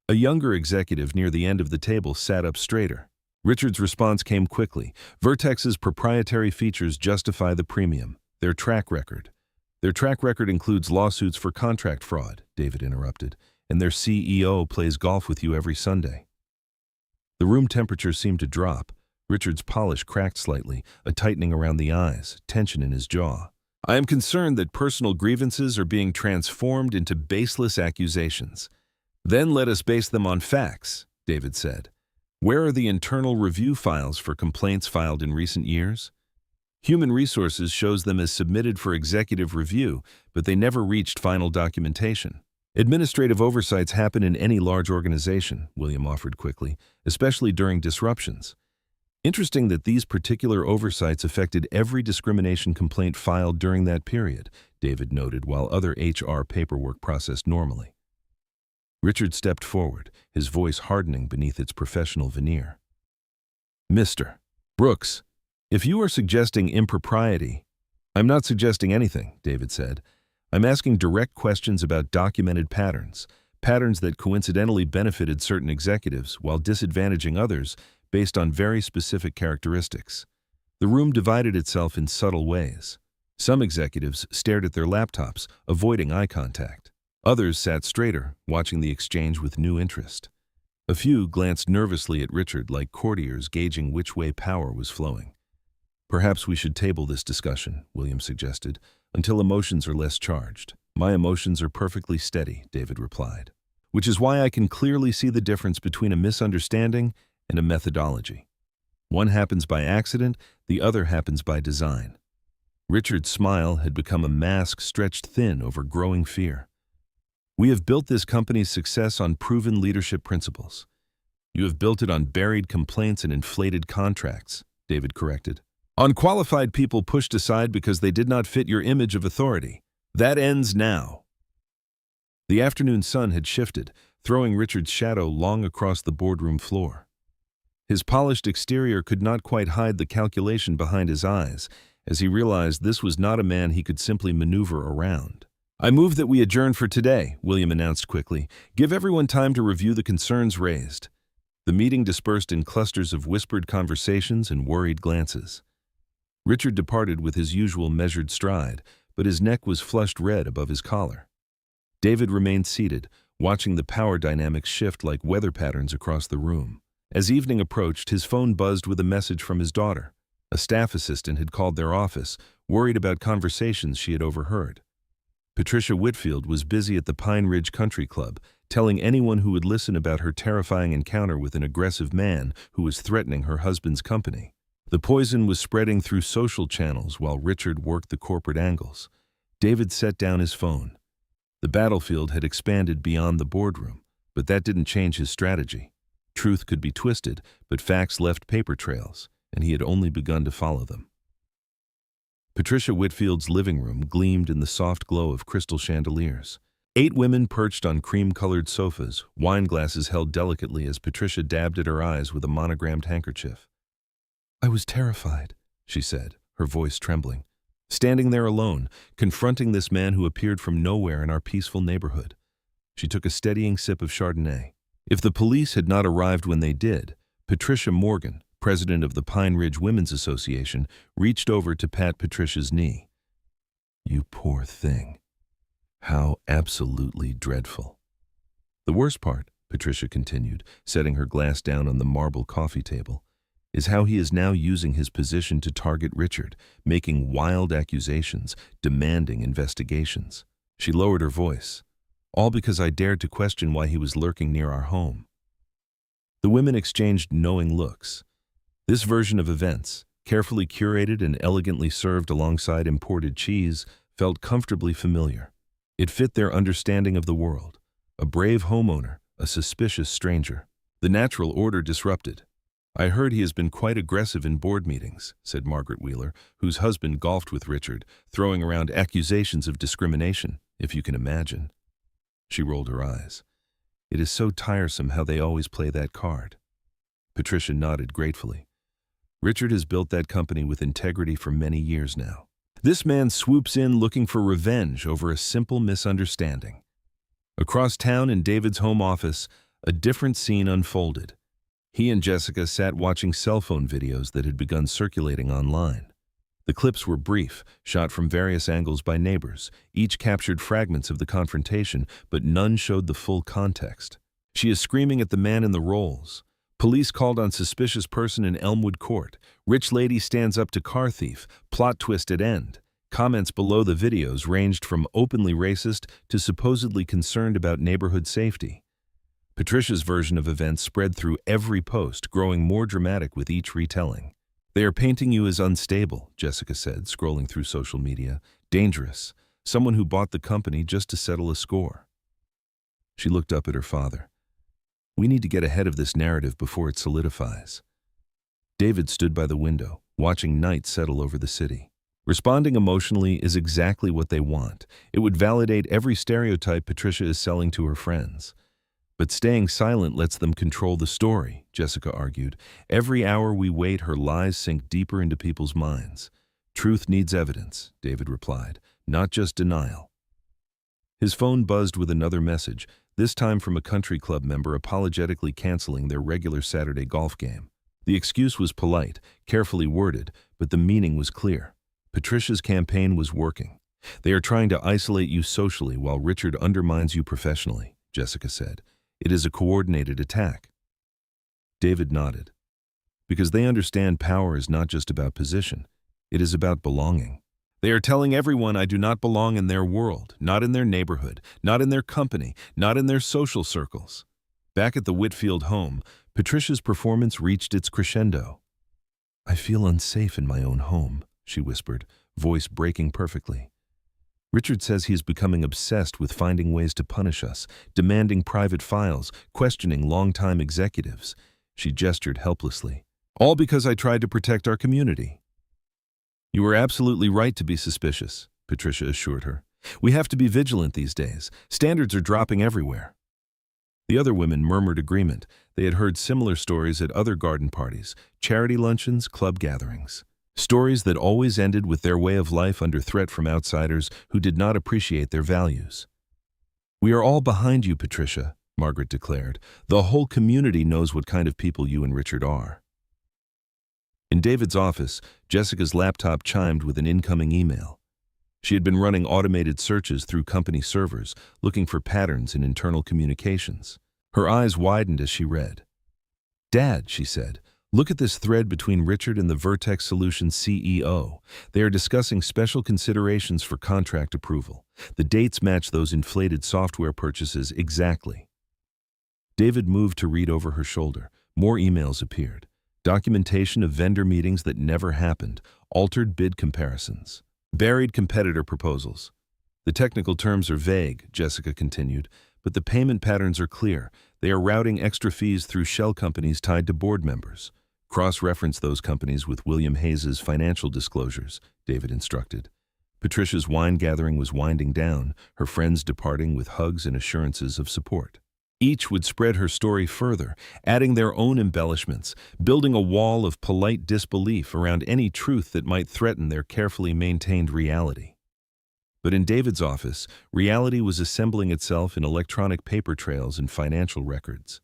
A younger executive near the end of the table sat up straighter. Richard's response came quickly. "Vertex's proprietary features justify the premium. Their track record includes lawsuits for contract fraud," David interrupted, "and their CEO plays golf with you every Sunday." The room temperature seemed to drop. Richard's polish cracked slightly, a tightening around the eyes, tension in his jaw. "I am concerned that personal grievances are being transformed into baseless accusations. Then let us base them on facts," David said. "Where are the internal review files for complaints filed in recent years? Human Resources shows them as submitted for executive review, but they never reached final documentation." "Administrative oversights happen in any large organization," William offered quickly, "especially during disruptions. Interesting that these particular oversights affected every discrimination complaint filed during that period," David noted, while other HR paperwork processed normally. Richard stepped forward, his voice hardening beneath its professional veneer. "Mr. Brooks, if you are suggesting impropriety—" "I'm not suggesting anything," David said. "I'm asking direct questions about documented patterns that coincidentally benefited certain executives while disadvantaging others based on very specific characteristics." The room divided itself in subtle ways. Some executives stared at their laptops, avoiding eye contact. Others sat straighter, watching the exchange with new interest. A few glanced nervously at Richard like courtiers gauging which way power was flowing. "Perhaps we should table this discussion," William suggested, "until emotions are less charged." "My emotions are perfectly steady," David replied. "Which is why I can clearly see the difference between a misunderstanding and a methodology. One happens by accident, the other happens by design." Richard's smile had become a mask stretched thin over growing fear. "We have built this company's success on proven leadership principles." "You have built it on buried complaints and inflated contracts," David corrected. "On qualified people pushed aside because they did not fit your image of authority. That ends now." The afternoon sun had shifted, throwing Richard's shadow long across the boardroom floor. His polished exterior could not quite hide the calculation behind his eyes, as he realized this was not a man he could simply maneuver around. "I move that we adjourn for today," William announced quickly. "Give everyone time to review the concerns raised." The meeting dispersed in clusters of whispered conversations and worried glances. Richard departed with his usual measured stride, but his neck was flushed red above his collar. David remained seated, watching the power dynamics shift like weather patterns across the room. As evening approached, his phone buzzed with a message from his daughter. A staff assistant had called their office, worried about conversations she had overheard. Patricia Whitfield was busy at the Pine Ridge Country Club, telling anyone who would listen about her terrifying encounter with an aggressive man who was threatening her husband's company. The poison was spreading through social channels while Richard worked the corporate angles. David set down his phone. The battlefield had expanded beyond the boardroom, but that didn't change his strategy. Truth could be twisted, but facts left paper trails, and he had only begun to follow them. Patricia Whitfield's living room gleamed in the soft glow of crystal chandeliers. 8 women perched on cream-colored sofas, wine glasses held delicately as Patricia dabbed at her eyes with a monogrammed handkerchief. "I was terrified," she said, her voice trembling. Standing there alone, confronting this man who appeared from nowhere in our peaceful neighborhood. She took a steadying sip of Chardonnay. If the police had not arrived when they did, Patricia Morgan, president of the Pine Ridge Women's Association, reached over to pat Patricia's knee. "You poor thing. How absolutely dreadful." "The worst part," Patricia continued, setting her glass down on the marble coffee table, "is how he is now using his position to target Richard, making wild accusations, demanding investigations." She lowered her voice. "All because I dared to question why he was lurking near our home." The women exchanged knowing looks. This version of events, carefully curated and elegantly served alongside imported cheese, felt comfortably familiar. It fit their understanding of the world. A brave homeowner, a suspicious stranger. The natural order disrupted. "I heard he has been quite aggressive in board meetings," said Margaret Wheeler, whose husband golfed with Richard, throwing around accusations of discrimination, if you can imagine. She rolled her eyes. "It is so tiresome how they always play that card." Patricia nodded gratefully. "Richard has built that company with integrity for many years now. This man swoops in looking for revenge over a simple misunderstanding." Across town in David's home office, a different scene unfolded. He and Jessica sat watching cell phone videos that had begun circulating online. The clips were brief, shot from various angles by neighbors. Each captured fragments of the confrontation, but none showed the full context. "She is screaming at the man in the Rolls. Police called on suspicious person in Elmwood Court. Rich lady stands up to car thief. Plot twist at end." Comments below the videos ranged from openly racist to supposedly concerned about neighborhood safety. Patricia's version of events spread through every post, growing more dramatic with each retelling. "They are painting you as unstable," Jessica said, scrolling through social media. "Dangerous. Someone who bought the company just to settle a score." She looked up at her father. "We need to get ahead of this narrative before it solidifies." David stood by the window, watching night settle over the city. Responding emotionally is exactly what they want. It would validate every stereotype Patricia is selling to her friends. But staying silent lets them control the story, Jessica argued. Every hour we wait, her lies sink deeper into people's minds. "Truth needs evidence," David replied, "not just denial." His phone buzzed with another message, this time from a country club member apologetically canceling their regular Saturday golf game. The excuse was polite, carefully worded, but the meaning was clear. Patricia's campaign was working. "They are trying to isolate you socially while Richard undermines you professionally," Jessica said. "It is a coordinated attack." David nodded. "Because they understand power is not just about position. It is about belonging. They are telling everyone I do not belong in their world, not in their neighborhood, not in their company, not in their social circles." Back at the Whitfield home, Patricia's performance reached its crescendo. "I feel unsafe in my own home," she whispered, voice breaking perfectly. "Richard says he is becoming obsessed with finding ways to punish us, demanding private files, questioning longtime executives." She gestured helplessly. "All because I tried to protect our community." "You are absolutely right to be suspicious," Patricia assured her. "We have to be vigilant these days. Standards are dropping everywhere." The other women murmured agreement. They had heard similar stories at other garden parties, charity luncheons, club gatherings. Stories that always ended with their way of life under threat from outsiders who did not appreciate their values. "We are all behind you, Patricia," Margaret declared. "The whole community knows what kind of people you and Richard are." In David's office, Jessica's laptop chimed with an incoming email. She had been running automated searches through company servers, looking for patterns in internal communications. Her eyes widened as she read. "Dad," she said, "look at this thread between Richard and the Vertex Solutions CEO. They are discussing special considerations for contract approval. The dates match those inflated software purchases exactly." David moved to read over her shoulder. More emails appeared. Documentation of vendor meetings that never happened, altered bid comparisons, buried competitor proposals. "The technical terms are vague," Jessica continued, "but the payment patterns are clear. They are routing extra fees through shell companies tied to board members. Cross-reference those companies with William Hayes's financial disclosures," David instructed. Patricia's wine gathering was winding down, her friends departing with hugs and assurances of support. Each would spread her story further, adding their own embellishments, building a wall of polite disbelief around any truth that might threaten their carefully maintained reality. But in David's office, reality was assembling itself in electronic paper trails and financial records.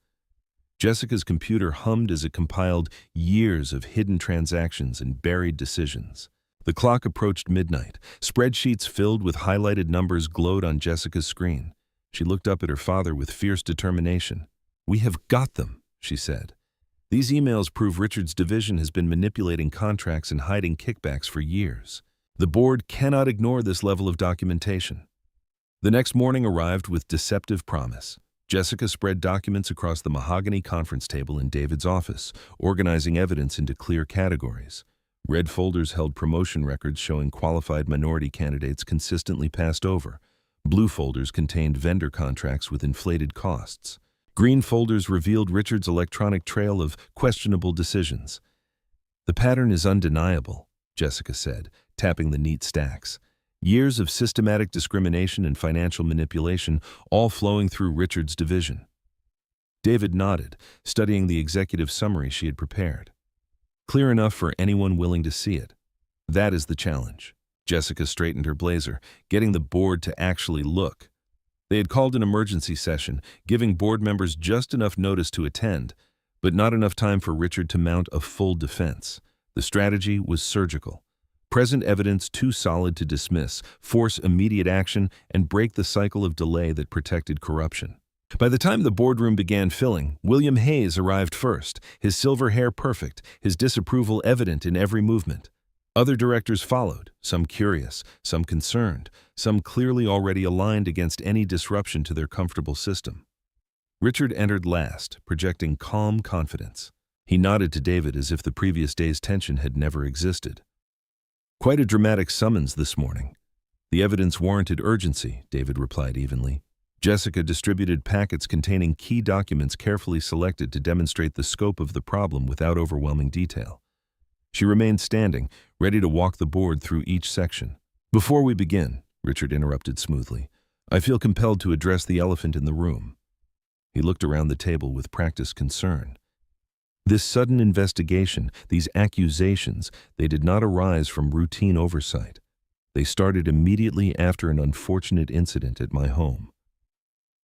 Jessica's computer hummed as it compiled years of hidden transactions and buried decisions. The clock approached midnight. Spreadsheets filled with highlighted numbers glowed on Jessica's screen. She looked up at her father with fierce determination. "We have got them," she said. "These emails prove Richard's division has been manipulating contracts and hiding kickbacks for years. The board cannot ignore this level of documentation." The next morning arrived with deceptive promise. Jessica spread documents across the mahogany conference table in David's office, organizing evidence into clear categories. Red folders held promotion records showing qualified minority candidates consistently passed over. Blue folders contained vendor contracts with inflated costs. Green folders revealed Richard's electronic trail of questionable decisions. "The pattern is undeniable," Jessica said, tapping the neat stacks. "Years of systematic discrimination and financial manipulation, all flowing through Richard's division." David nodded, studying the executive summary she had prepared. "Clear enough for anyone willing to see it. That is the challenge." Jessica straightened her blazer, getting the board to actually look. They had called an emergency session, giving board members just enough notice to attend, but not enough time for Richard to mount a full defense. The strategy was surgical. Present evidence too solid to dismiss, force immediate action, and break the cycle of delay that protected corruption. By the time the boardroom began filling, William Hayes arrived first, his silver hair perfect, his disapproval evident in every movement. Other directors followed, some curious, some concerned, some clearly already aligned against any disruption to their comfortable system. Richard entered last, projecting calm confidence. He nodded to David as if the previous day's tension had never existed. "Quite a dramatic summons this morning." "The evidence warranted urgency," David replied evenly. Jessica distributed packets containing key documents carefully selected to demonstrate the scope of the problem without overwhelming detail. She remained standing, ready to walk the board through each section. "Before we begin," Richard interrupted smoothly, "I feel compelled to address the elephant in the room." He looked around the table with practiced concern. This sudden investigation, these accusations, they did not arise from routine oversight. They started immediately after an unfortunate incident at my home.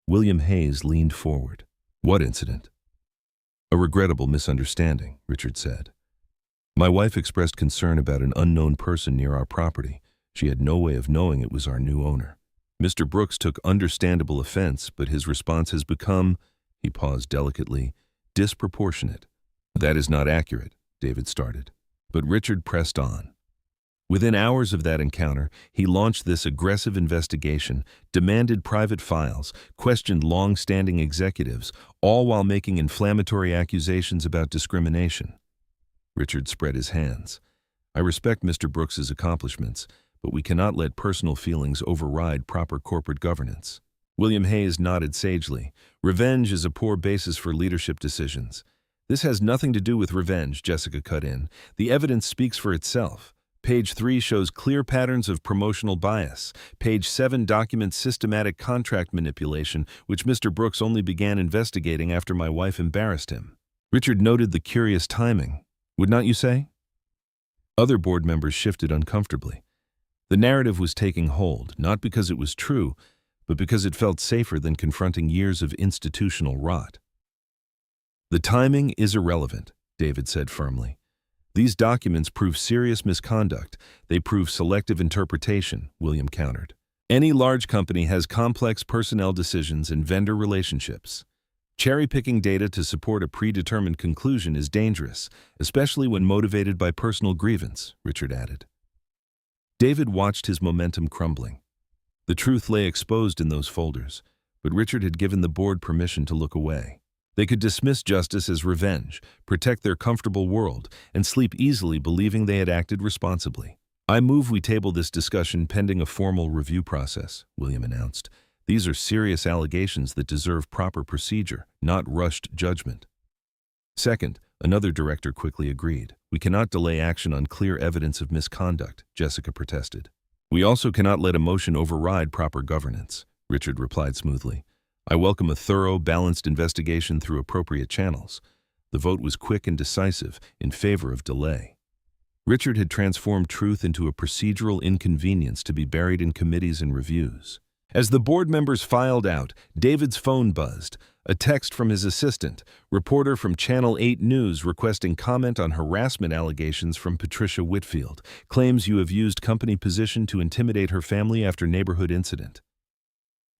William Hayes leaned forward. "What incident?" "A regrettable misunderstanding," Richard said. "My wife expressed concern about an unknown person near our property. She had no way of knowing it was our new owner. Mr. Brooks took understandable offense, but his response has become," he paused delicately, "disproportionate." "That is not accurate," David started. But Richard pressed on. Within hours of that encounter, he launched this aggressive investigation, demanded private files, questioned long-standing executives, all while making inflammatory accusations about discrimination. Richard spread his hands. "I respect Mr. Brooks's accomplishments, but we cannot let personal feelings override proper corporate governance." William Hayes nodded sagely. "Revenge is a poor basis for leadership decisions." "This has nothing to do with revenge," Jessica cut in. "The evidence speaks for itself. Page 3 shows clear patterns of promotional bias. Page 7 documents systematic contract manipulation, which Mr. Brooks only began investigating after my wife embarrassed him." Richard noted the curious timing. "Would not you say?" Other board members shifted uncomfortably. The narrative was taking hold, not because it was true, but because it felt safer than confronting years of institutional rot. "The timing is irrelevant," David said firmly. "These documents prove serious misconduct. They prove selective interpretation," William countered. "Any large company has complex personnel decisions and vendor relationships. Cherry-picking data to support a predetermined conclusion is dangerous, especially when motivated by personal grievance," Richard added. David watched his momentum crumbling. The truth lay exposed in those folders, but Richard had given the board permission to look away. They could dismiss justice as revenge, protect their comfortable world, and sleep easily believing they had acted responsibly. "I move we table this discussion pending a formal review process," William announced. "These are serious allegations that deserve proper procedure, not rushed judgment." "Second," another director quickly agreed. "We cannot delay action on clear evidence of misconduct," Jessica protested. We also cannot let emotion override proper governance, Richard replied smoothly. I welcome a thorough, balanced investigation through appropriate channels. The vote was quick and decisive, in favor of delay. Richard had transformed truth into a procedural inconvenience to be buried in committees and reviews. As the board members filed out, David's phone buzzed. A text from his assistant, reporter from Channel 8 News requesting comment on harassment allegations from Patricia Whitfield, claims you have used company position to intimidate her family after neighborhood incident.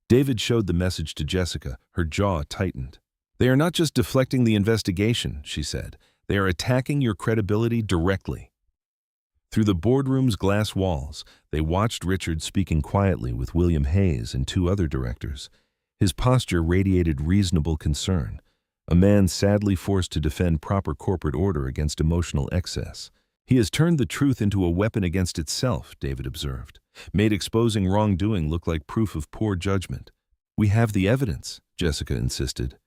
David showed the message to Jessica, her jaw tightened. They are not just deflecting the investigation, she said. They are attacking your credibility directly. Through the boardroom's glass walls, they watched Richard speaking quietly with William Hayes and 2 other directors. His posture radiated reasonable concern, a man sadly forced to defend proper corporate order against emotional excess. He has turned the truth into a weapon against itself, David observed, made exposing wrongdoing look like proof of poor judgment. We have the evidence, Jessica insisted.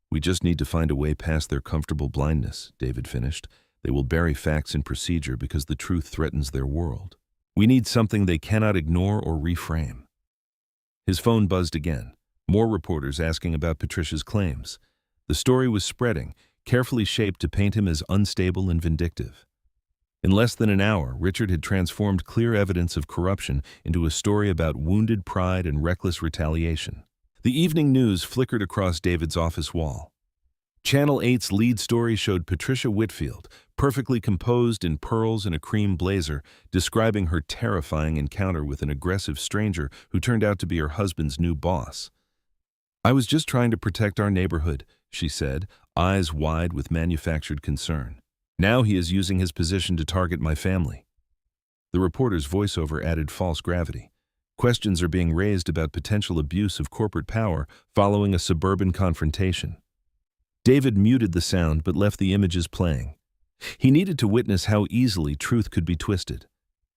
We just need to find a way past their comfortable blindness, David finished. They will bury facts in procedure because the truth threatens their world. We need something they cannot ignore or reframe. His phone buzzed again. More reporters asking about Patricia's claims. The story was spreading, carefully shaped to paint him as unstable and vindictive. In less than an hour, Richard had transformed clear evidence of corruption into a story about wounded pride and reckless retaliation. The evening news flickered across David's office wall. Channel 8's lead story showed Patricia Whitfield, perfectly composed in pearls and a cream blazer, describing her terrifying encounter with an aggressive stranger who turned out to be her husband's new boss. I was just trying to protect our neighborhood, she said, eyes wide with manufactured concern. Now he is using his position to target my family. The reporter's voiceover added false gravity. Questions are being raised about potential abuse of corporate power following a suburban confrontation. David muted the sound but left the images playing. He needed to witness how easily truth could be twisted,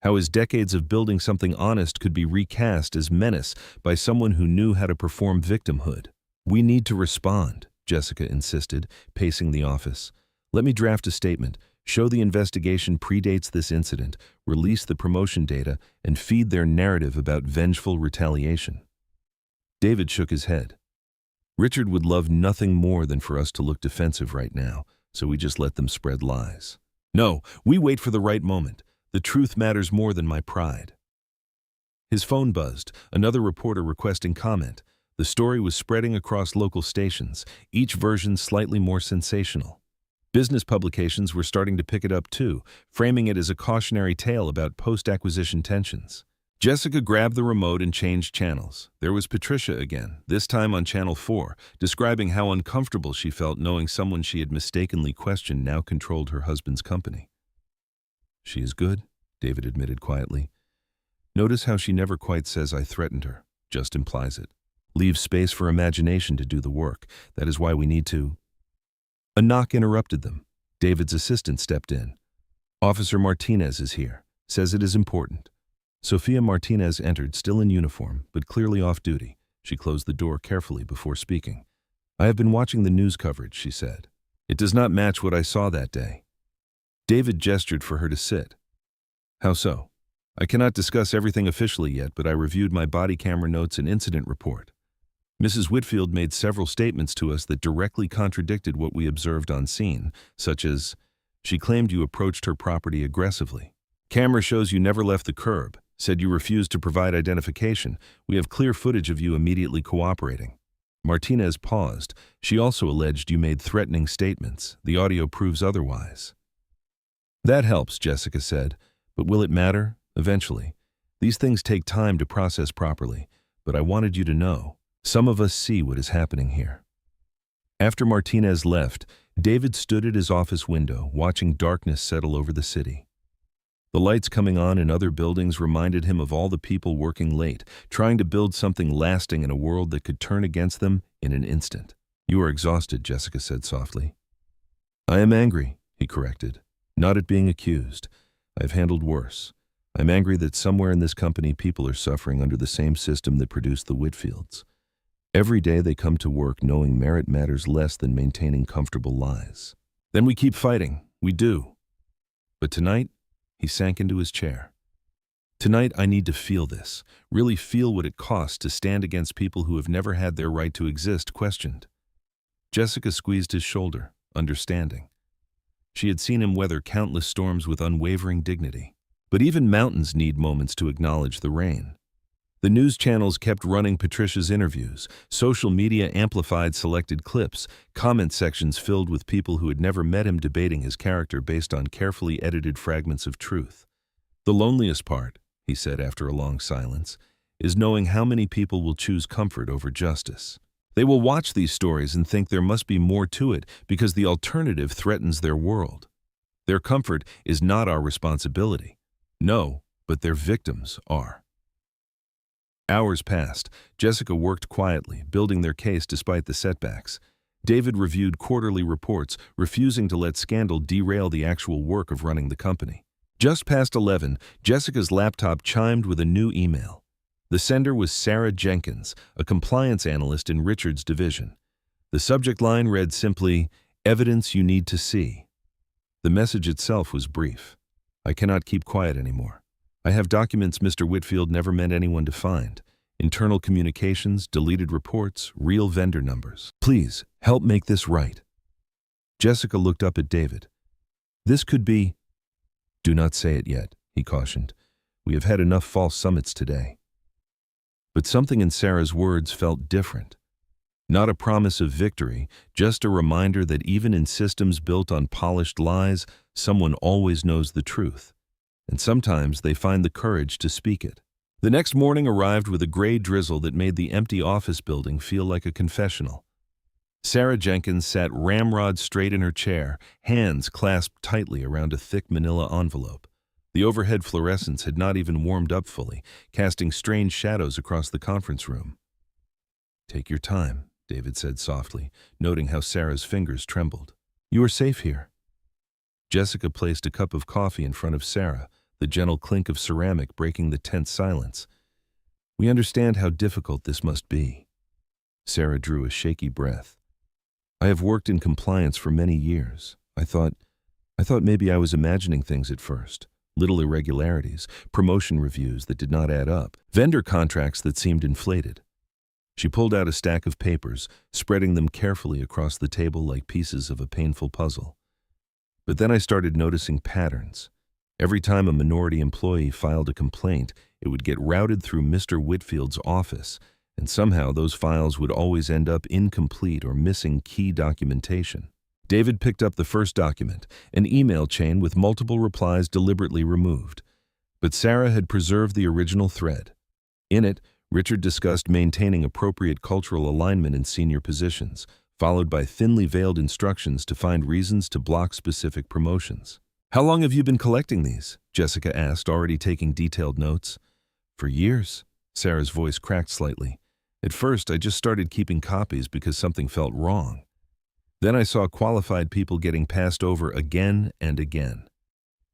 how his decades of building something honest could be recast as menace by someone who knew how to perform victimhood. We need to respond, Jessica insisted, pacing the office. Let me draft a statement, show the investigation predates this incident, release the promotion data, and feed their narrative about vengeful retaliation. David shook his head. Richard would love nothing more than for us to look defensive right now, so we just let them spread lies. No, we wait for the right moment. The truth matters more than my pride. His phone buzzed, another reporter requesting comment. The story was spreading across local stations, each version slightly more sensational. Business publications were starting to pick it up too, framing it as a cautionary tale about post-acquisition tensions. Jessica grabbed the remote and changed channels. There was Patricia again, this time on Channel 4, describing how uncomfortable she felt knowing someone she had mistakenly questioned now controlled her husband's company. She is good, David admitted quietly. Notice how she never quite says I threatened her, just implies it. Leaves space for imagination to do the work. That is why we need to... A knock interrupted them. David's assistant stepped in. Officer Martinez is here. Says it is important. Sophia Martinez entered, still in uniform, but clearly off duty. She closed the door carefully before speaking. I have been watching the news coverage, she said. It does not match what I saw that day. David gestured for her to sit. How so? I cannot discuss everything officially yet, but I reviewed my body camera notes and incident report. Mrs. Whitfield made several statements to us that directly contradicted what we observed on scene, such as, she claimed you approached her property aggressively. Camera shows you never left the curb, said you refused to provide identification. We have clear footage of you immediately cooperating. Martinez paused. She also alleged you made threatening statements. The audio proves otherwise. That helps, Jessica said, but will it matter? Eventually. These things take time to process properly, but I wanted you to know. Some of us see what is happening here. After Martinez left, David stood at his office window, watching darkness settle over the city. The lights coming on in other buildings reminded him of all the people working late, trying to build something lasting in a world that could turn against them in an instant. You are exhausted, Jessica said softly. I am angry, he corrected. Not at being accused. I've handled worse. I'm angry that somewhere in this company people are suffering under the same system that produced the Whitfields. Every day they come to work knowing merit matters less than maintaining comfortable lives. Then we keep fighting. We do. But tonight, he sank into his chair. Tonight I need to feel this, really feel what it costs to stand against people who have never had their right to exist questioned. Jessica squeezed his shoulder, understanding. She had seen him weather countless storms with unwavering dignity. But even mountains need moments to acknowledge the rain. The news channels kept running Patricia's interviews, social media amplified selected clips, comment sections filled with people who had never met him debating his character based on carefully edited fragments of truth. The loneliest part, he said after a long silence, is knowing how many people will choose comfort over justice. They will watch these stories and think there must be more to it because the alternative threatens their world. Their comfort is not our responsibility. No, but their victims are. Hours passed. Jessica worked quietly, building their case despite the setbacks. David reviewed quarterly reports, refusing to let scandal derail the actual work of running the company. Just past 11, Jessica's laptop chimed with a new email. The sender was Sarah Jenkins, a compliance analyst in Richard's division. The subject line read simply, "Evidence you need to see." The message itself was brief. "I cannot keep quiet anymore. I have documents Mr. Whitfield never meant anyone to find. Internal communications, deleted reports, real vendor numbers. Please, help make this right." Jessica looked up at David. "This could be—" "Do not say it yet," he cautioned. "We have had enough false summits today." But something in Sarah's words felt different. Not a promise of victory, just a reminder that even in systems built on polished lies, someone always knows the truth. And sometimes they find the courage to speak it. The next morning arrived with a gray drizzle that made the empty office building feel like a confessional. Sarah Jenkins sat ramrod straight in her chair, hands clasped tightly around a thick manila envelope. The overhead fluorescents had not even warmed up fully, casting strange shadows across the conference room. "Take your time," David said softly, noting how Sarah's fingers trembled. "You are safe here." Jessica placed a cup of coffee in front of Sarah, the gentle clink of ceramic breaking the tense silence. "We understand how difficult this must be." Sarah drew a shaky breath. "I have worked in compliance for many years. I thought maybe I was imagining things at first. Little irregularities, promotion reviews that did not add up, vendor contracts that seemed inflated." She pulled out a stack of papers, spreading them carefully across the table like pieces of a painful puzzle. "But then I started noticing patterns. Every time a minority employee filed a complaint, it would get routed through Mr. Whitfield's office, and somehow those files would always end up incomplete or missing key documentation." David picked up the first document, an email chain with multiple replies deliberately removed. But Sarah had preserved the original thread. In it, Richard discussed maintaining appropriate cultural alignment in senior positions, followed by thinly veiled instructions to find reasons to block specific promotions. "How long have you been collecting these?" Jessica asked, already taking detailed notes. "For years." Sarah's voice cracked slightly. "At first, I just started keeping copies because something felt wrong. Then I saw qualified people getting passed over again and again.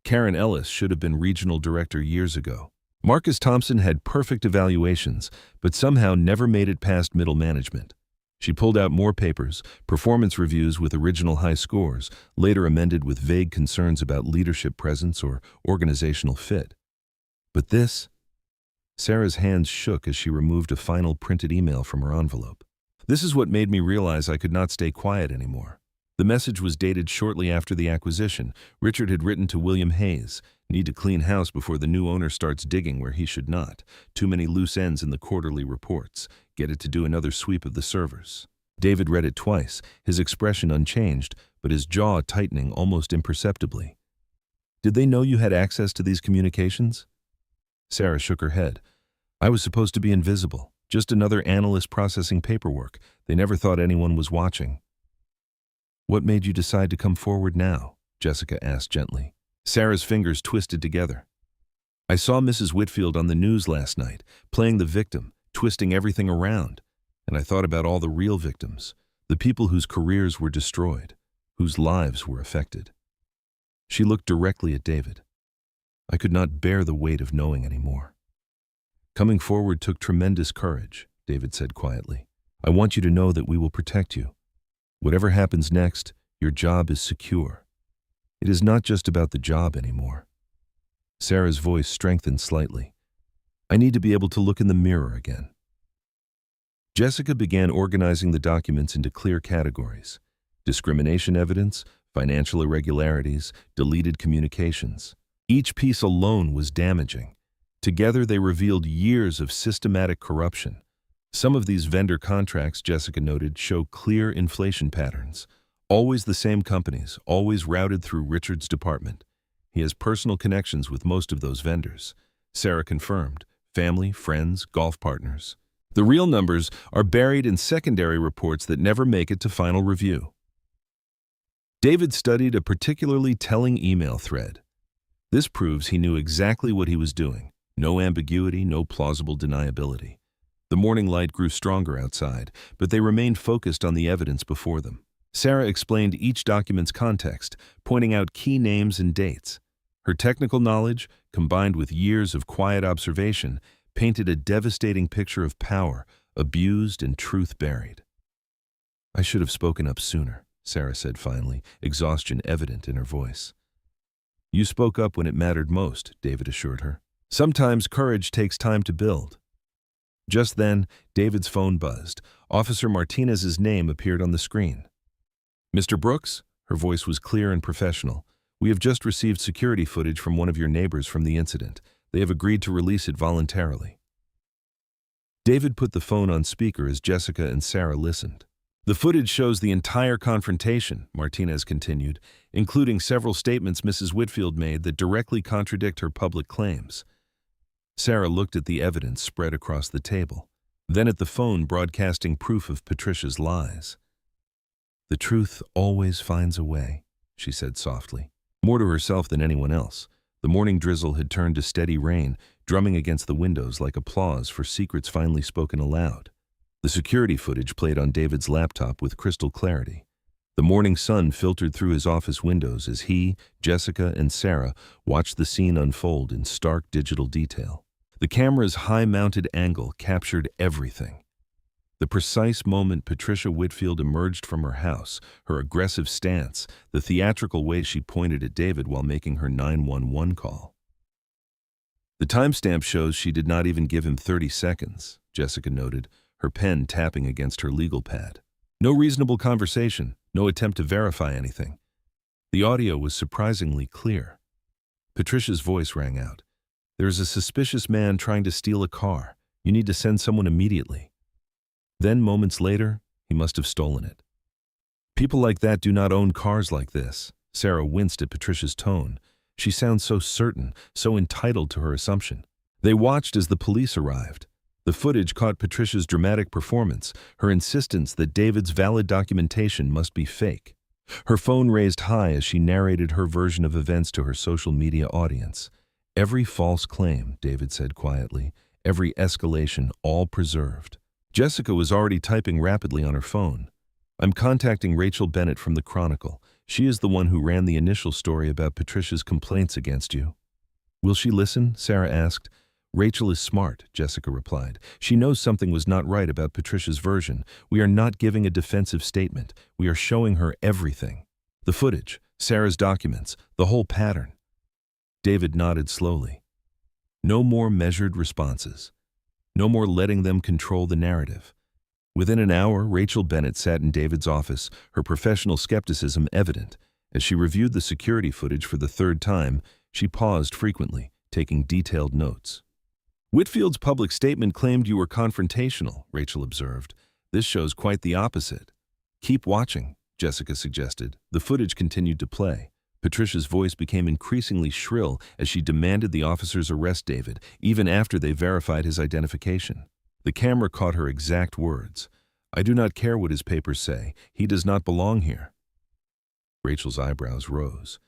Karen Ellis should have been regional director years ago. Marcus Thompson had perfect evaluations, but somehow never made it past middle management." She pulled out more papers, performance reviews with original high scores, later amended with vague concerns about leadership presence or organizational fit. "But this—" Sarah's hands shook as she removed a final printed email from her envelope. "This is what made me realize I could not stay quiet anymore." The message was dated shortly after the acquisition. Richard had written to William Hayes, "Need to clean house before the new owner starts digging where he should not. Too many loose ends in the quarterly reports. Get it to do another sweep of the servers." David read it twice, his expression unchanged, but his jaw tightening almost imperceptibly. "Did they know you had access to these communications?" Sarah shook her head. "I was supposed to be invisible. Just another analyst processing paperwork. They never thought anyone was watching." "What made you decide to come forward now?" Jessica asked gently. Sarah's fingers twisted together. "I saw Mrs. Whitfield on the news last night, playing the victim, twisting everything around. And I thought about all the real victims, the people whose careers were destroyed, whose lives were affected." She looked directly at David. "I could not bear the weight of knowing anymore." "Coming forward took tremendous courage," David said quietly. "I want you to know that we will protect you. Whatever happens next, your job is secure. It is not just about the job anymore." Sarah's voice strengthened slightly. I need to be able to look in the mirror again. Jessica began organizing the documents into clear categories: discrimination evidence, financial irregularities, deleted communications. Each piece alone was damaging. Together, they revealed years of systematic corruption. Some of these vendor contracts, Jessica noted, show clear inflation patterns. Always the same companies, always routed through Richard's department. He has personal connections with most of those vendors. Sarah confirmed: family, friends, golf partners. The real numbers are buried in secondary reports that never make it to final review. David studied a particularly telling email thread. This proves he knew exactly what he was doing. No ambiguity, no plausible deniability. The morning light grew stronger outside, but they remained focused on the evidence before them. Sarah explained each document's context, pointing out key names and dates. Her technical knowledge, combined with years of quiet observation, painted a devastating picture of power, abused and truth buried. "I should have spoken up sooner," Sarah said finally, exhaustion evident in her voice. "You spoke up when it mattered most," David assured her. "Sometimes courage takes time to build." Just then, David's phone buzzed. Officer Martinez's name appeared on the screen. "Mr. Brooks?" Her voice was clear and professional. "We have just received security footage from one of your neighbors from the incident. They have agreed to release it voluntarily." David put the phone on speaker as Jessica and Sarah listened. "The footage shows the entire confrontation," Martinez continued, "including several statements Mrs. Whitfield made that directly contradict her public claims." Sarah looked at the evidence spread across the table, then at the phone broadcasting proof of Patricia's lies. "The truth always finds a way," she said softly, more to herself than anyone else. The morning drizzle had turned to steady rain, drumming against the windows like applause for secrets finally spoken aloud. The security footage played on David's laptop with crystal clarity. The morning sun filtered through his office windows as he, Jessica, and Sarah watched the scene unfold in stark digital detail. The camera's high-mounted angle captured everything. The precise moment Patricia Whitfield emerged from her house, her aggressive stance, the theatrical way she pointed at David while making her 911 call. The timestamp shows she did not even give him 30 seconds, Jessica noted, her pen tapping against her legal pad. No reasonable conversation, no attempt to verify anything. The audio was surprisingly clear. Patricia's voice rang out. "There is a suspicious man trying to steal a car. You need to send someone immediately." Then, moments later, he must have stolen it. "People like that do not own cars like this." Sarah winced at Patricia's tone. She sounds so certain, so entitled to her assumption. They watched as the police arrived. The footage caught Patricia's dramatic performance, her insistence that David's valid documentation must be fake. Her phone raised high as she narrated her version of events to her social media audience. "Every false claim," David said quietly, "every escalation, all preserved." Jessica was already typing rapidly on her phone. "I'm contacting Rachel Bennett from the Chronicle. She is the one who ran the initial story about Patricia's complaints against you." "Will she listen?" Sarah asked. "Rachel is smart," Jessica replied. "She knows something was not right about Patricia's version. We are not giving a defensive statement. We are showing her everything. The footage, Sarah's documents, the whole pattern." David nodded slowly. No more measured responses. No more letting them control the narrative. Within an hour, Rachel Bennett sat in David's office, her professional skepticism evident. As she reviewed the security footage for the third time, she paused frequently, taking detailed notes. "Whitfield's public statement claimed you were confrontational," Rachel observed. "This shows quite the opposite." "Keep watching," Jessica suggested. The footage continued to play. Patricia's voice became increasingly shrill as she demanded the officers arrest David, even after they verified his identification. The camera caught her exact words. "I do not care what his papers say. He does not belong here." Rachel's eyebrows rose.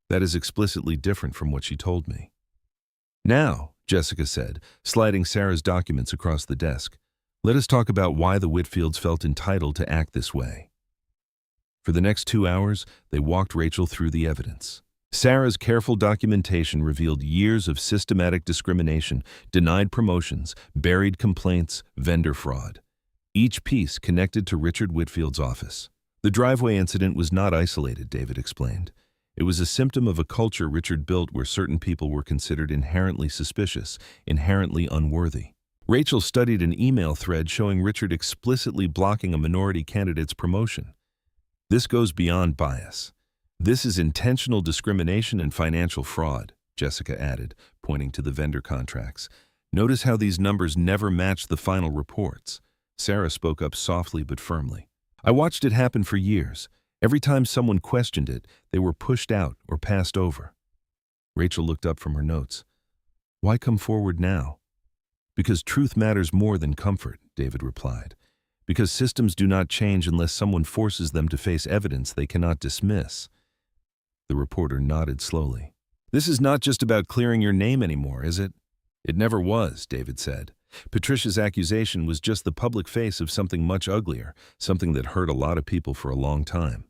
"That is explicitly different from what she told me." "Now," Jessica said, sliding Sarah's documents across the desk, "let us talk about why the Whitfields felt entitled to act this way." For the next 2 hours, they walked Rachel through the evidence. Sarah's careful documentation revealed years of systematic discrimination, denied promotions, buried complaints, vendor fraud. Each piece connected to Richard Whitfield's office. The driveway incident was not isolated, David explained. It was a symptom of a culture Richard built where certain people were considered inherently suspicious, inherently unworthy. Rachel studied an email thread showing Richard explicitly blocking a minority candidate's promotion. This goes beyond bias. This is intentional discrimination and financial fraud, Jessica added, pointing to the vendor contracts. Notice how these numbers never match the final reports. Sarah spoke up softly but firmly. I watched it happen for years. Every time someone questioned it, they were pushed out or passed over. Rachel looked up from her notes. Why come forward now? Because truth matters more than comfort, David replied. Because systems do not change unless someone forces them to face evidence they cannot dismiss. The reporter nodded slowly. This is not just about clearing your name anymore, is it? It never was, David said. Patricia's accusation was just the public face of something much uglier, something that hurt a lot of people for a long time.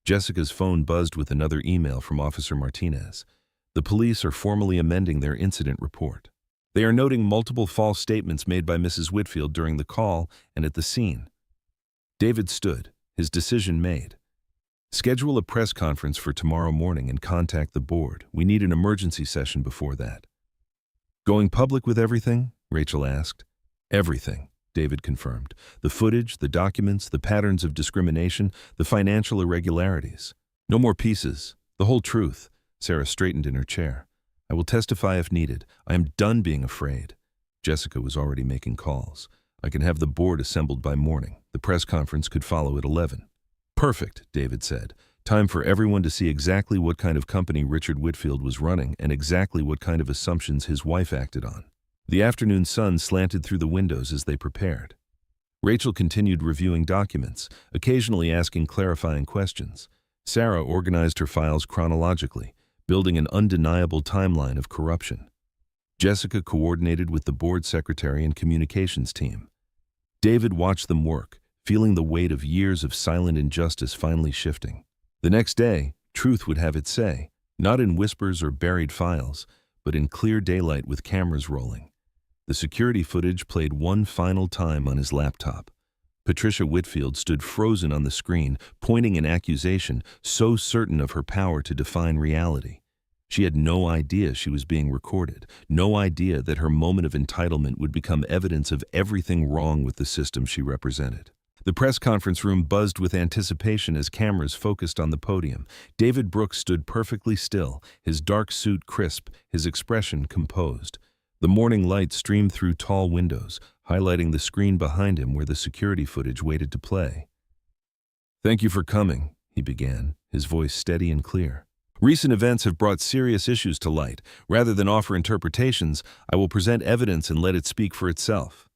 Jessica's phone buzzed with another email from Officer Martinez. The police are formally amending their incident report. They are noting multiple false statements made by Mrs. Whitfield during the call and at the scene. David stood, his decision made. Schedule a press conference for tomorrow morning and contact the board. We need an emergency session before that. Going public with everything? Rachel asked. Everything, David confirmed. The footage, the documents, the patterns of discrimination, the financial irregularities. No more pieces. The whole truth. Sarah straightened in her chair. I will testify if needed. I am done being afraid. Jessica was already making calls. I can have the board assembled by morning. The press conference could follow at 11. Perfect, David said. Time for everyone to see exactly what kind of company Richard Whitfield was running and exactly what kind of assumptions his wife acted on. The afternoon sun slanted through the windows as they prepared. Rachel continued reviewing documents, occasionally asking clarifying questions. Sarah organized her files chronologically, building an undeniable timeline of corruption. Jessica coordinated with the board secretary and communications team. David watched them work, feeling the weight of years of silent injustice finally shifting. The next day, truth would have its say, not in whispers or buried files, but in clear daylight with cameras rolling. The security footage played one final time on his laptop. Patricia Whitfield stood frozen on the screen, pointing an accusation, so certain of her power to define reality. She had no idea she was being recorded, no idea that her moment of entitlement would become evidence of everything wrong with the system she represented. The press conference room buzzed with anticipation as cameras focused on the podium. David Brooks stood perfectly still, his dark suit crisp, his expression composed. The morning light streamed through tall windows, highlighting the screen behind him where the security footage waited to play. Thank you for coming, he began, his voice steady and clear. Recent events have brought serious issues to light. Rather than offer interpretations, I will present evidence and let it speak for itself.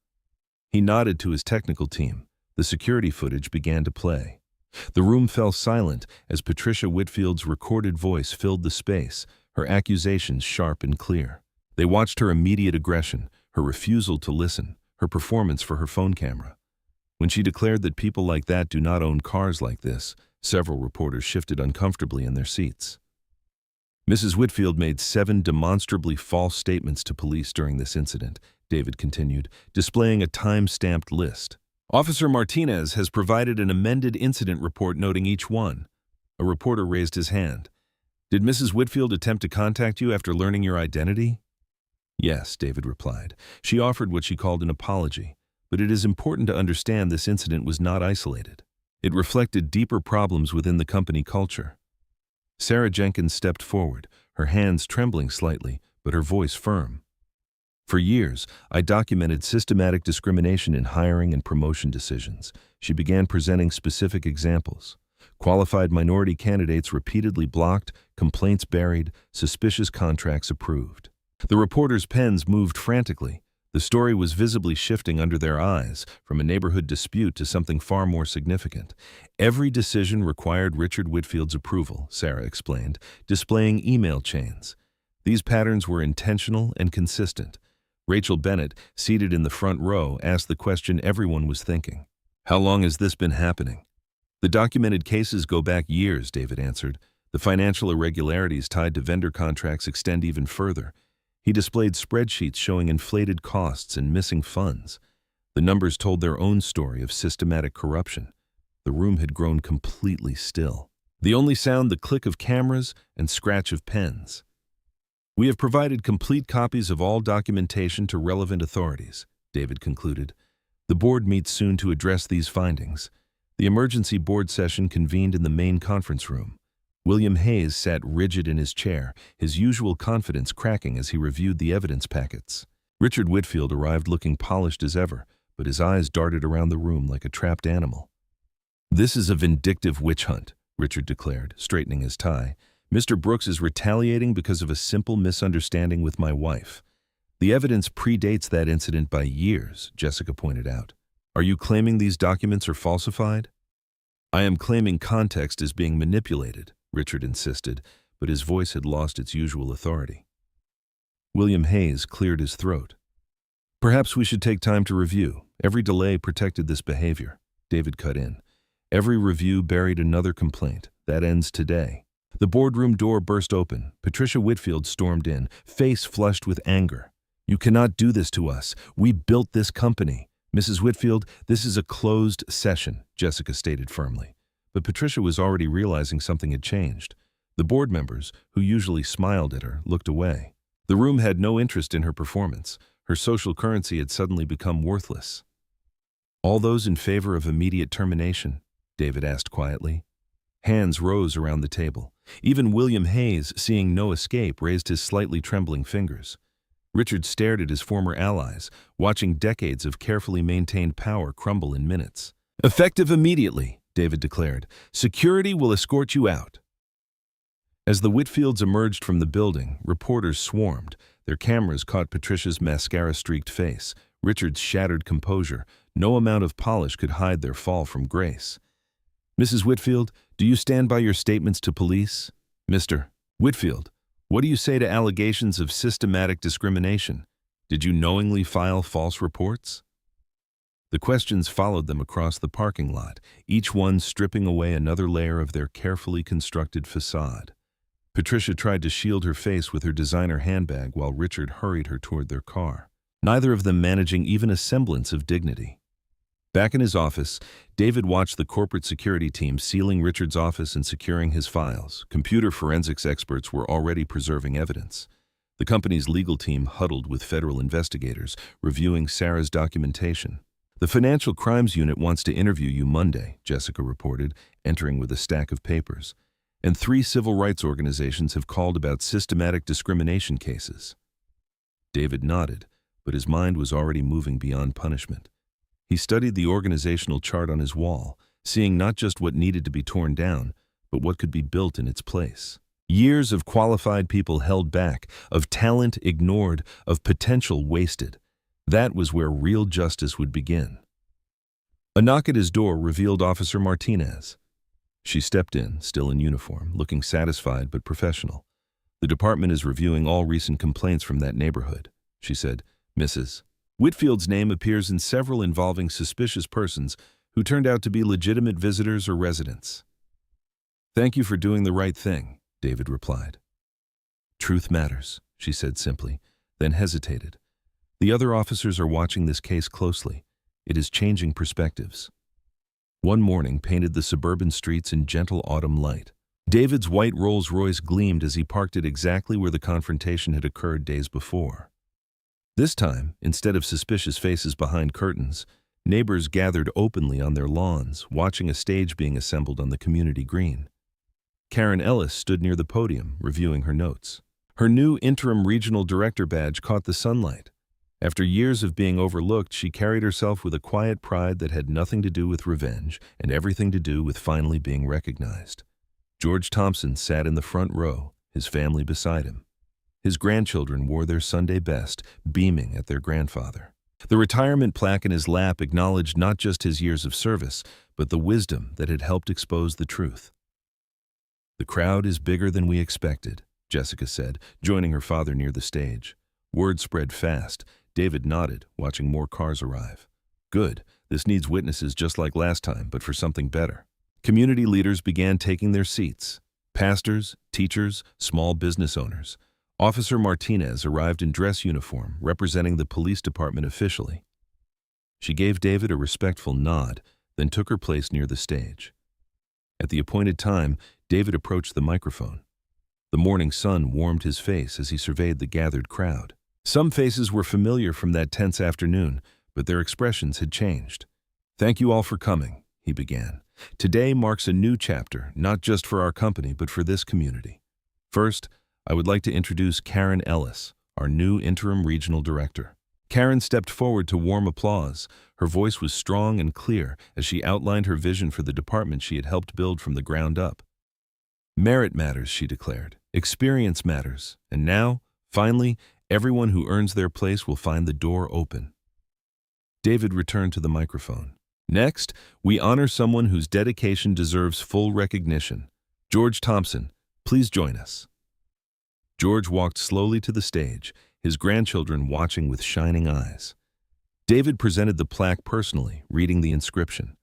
He nodded to his technical team. The security footage began to play. The room fell silent as Patricia Whitfield's recorded voice filled the space, her accusations sharp and clear. They watched her immediate aggression, her refusal to listen, her performance for her phone camera. When she declared that people like that do not own cars like this, several reporters shifted uncomfortably in their seats. Mrs. Whitfield made 7 demonstrably false statements to police during this incident, David continued, displaying a time-stamped list. Officer Martinez has provided an amended incident report noting each one. A reporter raised his hand. Did Mrs. Whitfield attempt to contact you after learning your identity? Yes, David replied. She offered what she called an apology, but it is important to understand this incident was not isolated. It reflected deeper problems within the company culture. Sarah Jenkins stepped forward, her hands trembling slightly, but her voice firm. For years, I documented systematic discrimination in hiring and promotion decisions. She began presenting specific examples. Qualified minority candidates repeatedly blocked, complaints buried, suspicious contracts approved. The reporters' pens moved frantically. The story was visibly shifting under their eyes, from a neighborhood dispute to something far more significant. Every decision required Richard Whitfield's approval, Sarah explained, displaying email chains. These patterns were intentional and consistent. Rachel Bennett, seated in the front row, asked the question everyone was thinking. How long has this been happening? The documented cases go back years, David answered. The financial irregularities tied to vendor contracts extend even further. He displayed spreadsheets showing inflated costs and missing funds. The numbers told their own story of systematic corruption. The room had grown completely still. The only sound the click of cameras and scratch of pens. We have provided complete copies of all documentation to relevant authorities, David concluded. The board meets soon to address these findings. The emergency board session convened in the main conference room. William Hayes sat rigid in his chair, his usual confidence cracking as he reviewed the evidence packets. Richard Whitfield arrived looking polished as ever, but his eyes darted around the room like a trapped animal. "This is a vindictive witch hunt," Richard declared, straightening his tie. "Mr. Brooks is retaliating because of a simple misunderstanding with my wife. The evidence predates that incident by years," Jessica pointed out. "Are you claiming these documents are falsified?" "I am claiming context is being manipulated," Richard insisted, but his voice had lost its usual authority. William Hayes cleared his throat. "Perhaps we should take time to review. Every delay protected this behavior," David cut in. "Every review buried another complaint. That ends today." The boardroom door burst open. Patricia Whitfield stormed in, face flushed with anger. "You cannot do this to us. We built this company." "Mrs. Whitfield, this is a closed session," Jessica stated firmly. But Patricia was already realizing something had changed. The board members, who usually smiled at her, looked away. The room had no interest in her performance. Her social currency had suddenly become worthless. "All those in favor of immediate termination?" David asked quietly. Hands rose around the table. Even William Hayes, seeing no escape, raised his slightly trembling fingers. Richard stared at his former allies, watching decades of carefully maintained power crumble in minutes. "Effective immediately," David declared. "Security will escort you out." As the Whitfields emerged from the building, reporters swarmed. Their cameras caught Patricia's mascara-streaked face, Richard's shattered composure. No amount of polish could hide their fall from grace. "Mrs. Whitfield, do you stand by your statements to police?" "Mr. Whitfield, what do you say to allegations of systematic discrimination? Did you knowingly file false reports?" The questions followed them across the parking lot, each one stripping away another layer of their carefully constructed facade. Patricia tried to shield her face with her designer handbag while Richard hurried her toward their car, neither of them managing even a semblance of dignity. Back in his office, David watched the corporate security team sealing Richard's office and securing his files. Computer forensics experts were already preserving evidence. The company's legal team huddled with federal investigators, reviewing Sarah's documentation. "The Financial Crimes Unit wants to interview you Monday," Jessica reported, entering with a stack of papers. "And 3 civil rights organizations have called about systematic discrimination cases." David nodded, but his mind was already moving beyond punishment. He studied the organizational chart on his wall, seeing not just what needed to be torn down, but what could be built in its place. Years of qualified people held back, of talent ignored, of potential wasted. That was where real justice would begin. A knock at his door revealed Officer Martinez. She stepped in, still in uniform, looking satisfied but professional. "The department is reviewing all recent complaints from that neighborhood," she said. "Mrs. Whitfield's name appears in several involving suspicious persons who turned out to be legitimate visitors or residents." "Thank you for doing the right thing," David replied. "Truth matters," she said simply, then hesitated. "The other officers are watching this case closely. It is changing perspectives." One morning painted the suburban streets in gentle autumn light. David's white Rolls-Royce gleamed as he parked it exactly where the confrontation had occurred days before. This time, instead of suspicious faces behind curtains, neighbors gathered openly on their lawns, watching a stage being assembled on the community green. Karen Ellis stood near the podium, reviewing her notes. Her new interim regional director badge caught the sunlight. After years of being overlooked, she carried herself with a quiet pride that had nothing to do with revenge and everything to do with finally being recognized. George Thompson sat in the front row, his family beside him. His grandchildren wore their Sunday best, beaming at their grandfather. The retirement plaque in his lap acknowledged not just his years of service, but the wisdom that had helped expose the truth. "The crowd is bigger than we expected," Jessica said, joining her father near the stage. Word spread fast. David nodded, watching more cars arrive. "Good. This needs witnesses just like last time, but for something better." Community leaders began taking their seats. Pastors, teachers, small business owners. Officer Martinez arrived in dress uniform, representing the police department officially. She gave David a respectful nod, then took her place near the stage. At the appointed time, David approached the microphone. The morning sun warmed his face as he surveyed the gathered crowd. Some faces were familiar from that tense afternoon, but their expressions had changed. "Thank you all for coming," he began. "Today marks a new chapter, not just for our company, but for this community. First, I would like to introduce Karen Ellis, our new interim regional director." Karen stepped forward to warm applause. Her voice was strong and clear as she outlined her vision for the department she had helped build from the ground up. "Merit matters," she declared. "Experience matters. And now, finally, everyone who earns their place will find the door open." David returned to the microphone. "Next, we honor someone whose dedication deserves full recognition. George Thompson, please join us." George walked slowly to the stage, his grandchildren watching with shining eyes. David presented the plaque personally, reading the inscription.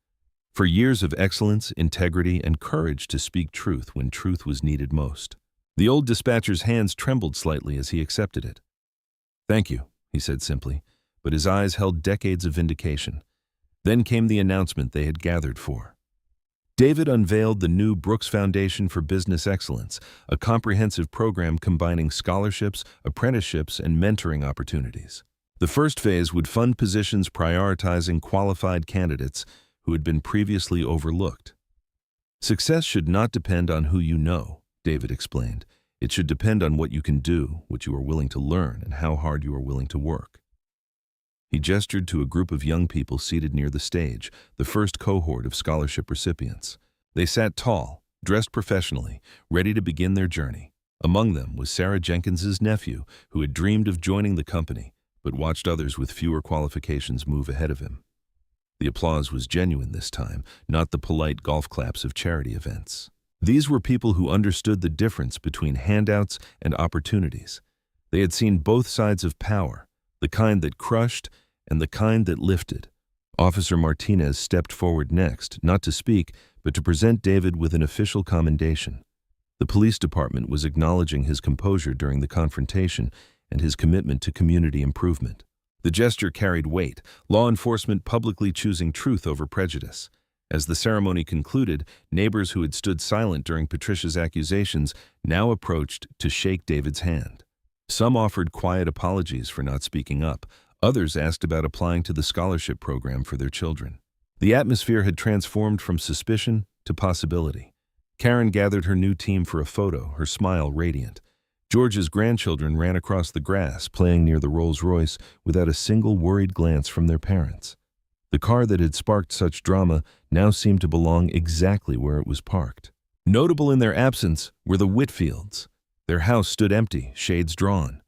"For years of excellence, integrity, and courage to speak truth when truth was needed most." The old dispatcher's hands trembled slightly as he accepted it. "Thank you," he said simply, but his eyes held decades of vindication. Then came the announcement they had gathered for. David unveiled the new Brooks Foundation for Business Excellence, a comprehensive program combining scholarships, apprenticeships, and mentoring opportunities. The first phase would fund positions prioritizing qualified candidates who had been previously overlooked. "Success should not depend on who you know," David explained. "It should depend on what you can do, what you are willing to learn, and how hard you are willing to work." He gestured to a group of young people seated near the stage, the first cohort of scholarship recipients. They sat tall, dressed professionally, ready to begin their journey. Among them was Sarah Jenkins's nephew, who had dreamed of joining the company, but watched others with fewer qualifications move ahead of him. The applause was genuine this time, not the polite golf claps of charity events. These were people who understood the difference between handouts and opportunities. They had seen both sides of power, the kind that crushed and the kind that lifted. Officer Martinez stepped forward next, not to speak, but to present David with an official commendation. The police department was acknowledging his composure during the confrontation and his commitment to community improvement. The gesture carried weight, law enforcement publicly choosing truth over prejudice. As the ceremony concluded, neighbors who had stood silent during Patricia's accusations now approached to shake David's hand. Some offered quiet apologies for not speaking up. Others asked about applying to the scholarship program for their children. The atmosphere had transformed from suspicion to possibility. Karen gathered her new team for a photo, her smile radiant. George's grandchildren ran across the grass, playing near the Rolls-Royce without a single worried glance from their parents. The car that had sparked such drama now seemed to belong exactly where it was parked. Notable in their absence were the Whitfields. Their house stood empty, shades drawn.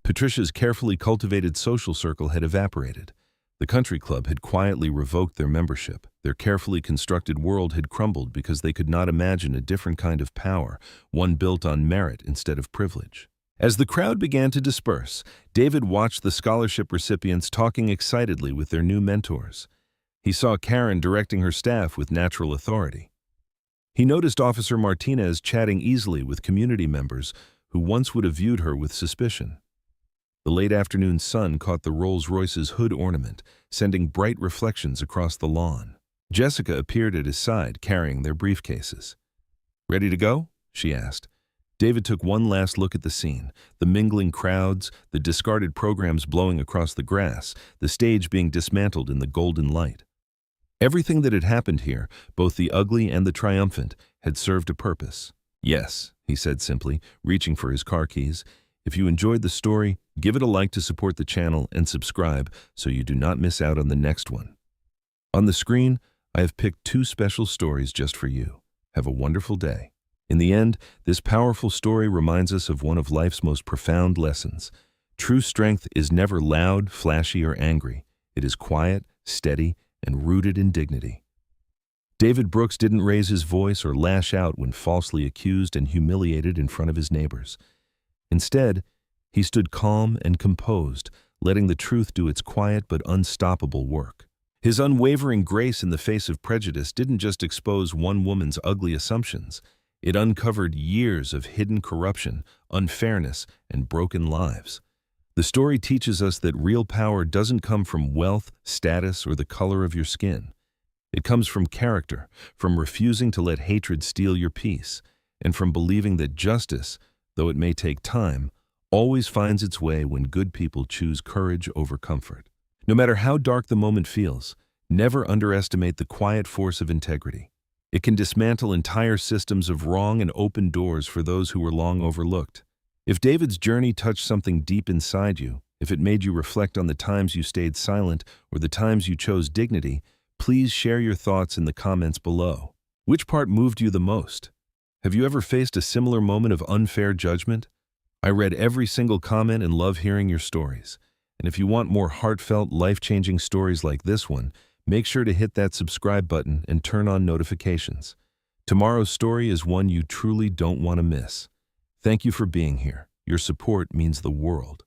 Patricia's carefully cultivated social circle had evaporated. The country club had quietly revoked their membership. Their carefully constructed world had crumbled because they could not imagine a different kind of power, one built on merit instead of privilege. As the crowd began to disperse, David watched the scholarship recipients talking excitedly with their new mentors. He saw Karen directing her staff with natural authority. He noticed Officer Martinez chatting easily with community members who once would have viewed her with suspicion. The late afternoon sun caught the Rolls-Royce's hood ornament, sending bright reflections across the lawn. Jessica appeared at his side, carrying their briefcases. "Ready to go?" she asked. David took one last look at the scene, the mingling crowds, the discarded programs blowing across the grass, the stage being dismantled in the golden light. Everything that had happened here, both the ugly and the triumphant, had served a purpose. "Yes," he said simply, reaching for his car keys. "If you enjoyed the story, give it a like to support the channel and subscribe so you do not miss out on the next one." On the screen, I have picked 2 special stories just for you. Have a wonderful day. In the end, this powerful story reminds us of one of life's most profound lessons. True strength is never loud, flashy, or angry. It is quiet, steady, and rooted in dignity. David Brooks didn't raise his voice or lash out when falsely accused and humiliated in front of his neighbors. Instead, he stood calm and composed, letting the truth do its quiet but unstoppable work. His unwavering grace in the face of prejudice didn't just expose one woman's ugly assumptions. It uncovered years of hidden corruption, unfairness, and broken lives. The story teaches us that real power doesn't come from wealth, status, or the color of your skin. It comes from character, from refusing to let hatred steal your peace, and from believing that justice, though it may take time, always finds its way when good people choose courage over comfort. No matter how dark the moment feels, never underestimate the quiet force of integrity. It can dismantle entire systems of wrong and open doors for those who were long overlooked. If David's journey touched something deep inside you, if it made you reflect on the times you stayed silent or the times you chose dignity, please share your thoughts in the comments below. Which part moved you the most? Have you ever faced a similar moment of unfair judgment? I read every single comment and love hearing your stories. And if you want more heartfelt, life-changing stories like this one, make sure to hit that subscribe button and turn on notifications. Tomorrow's story is one you truly don't want to miss. Thank you for being here. Your support means the world.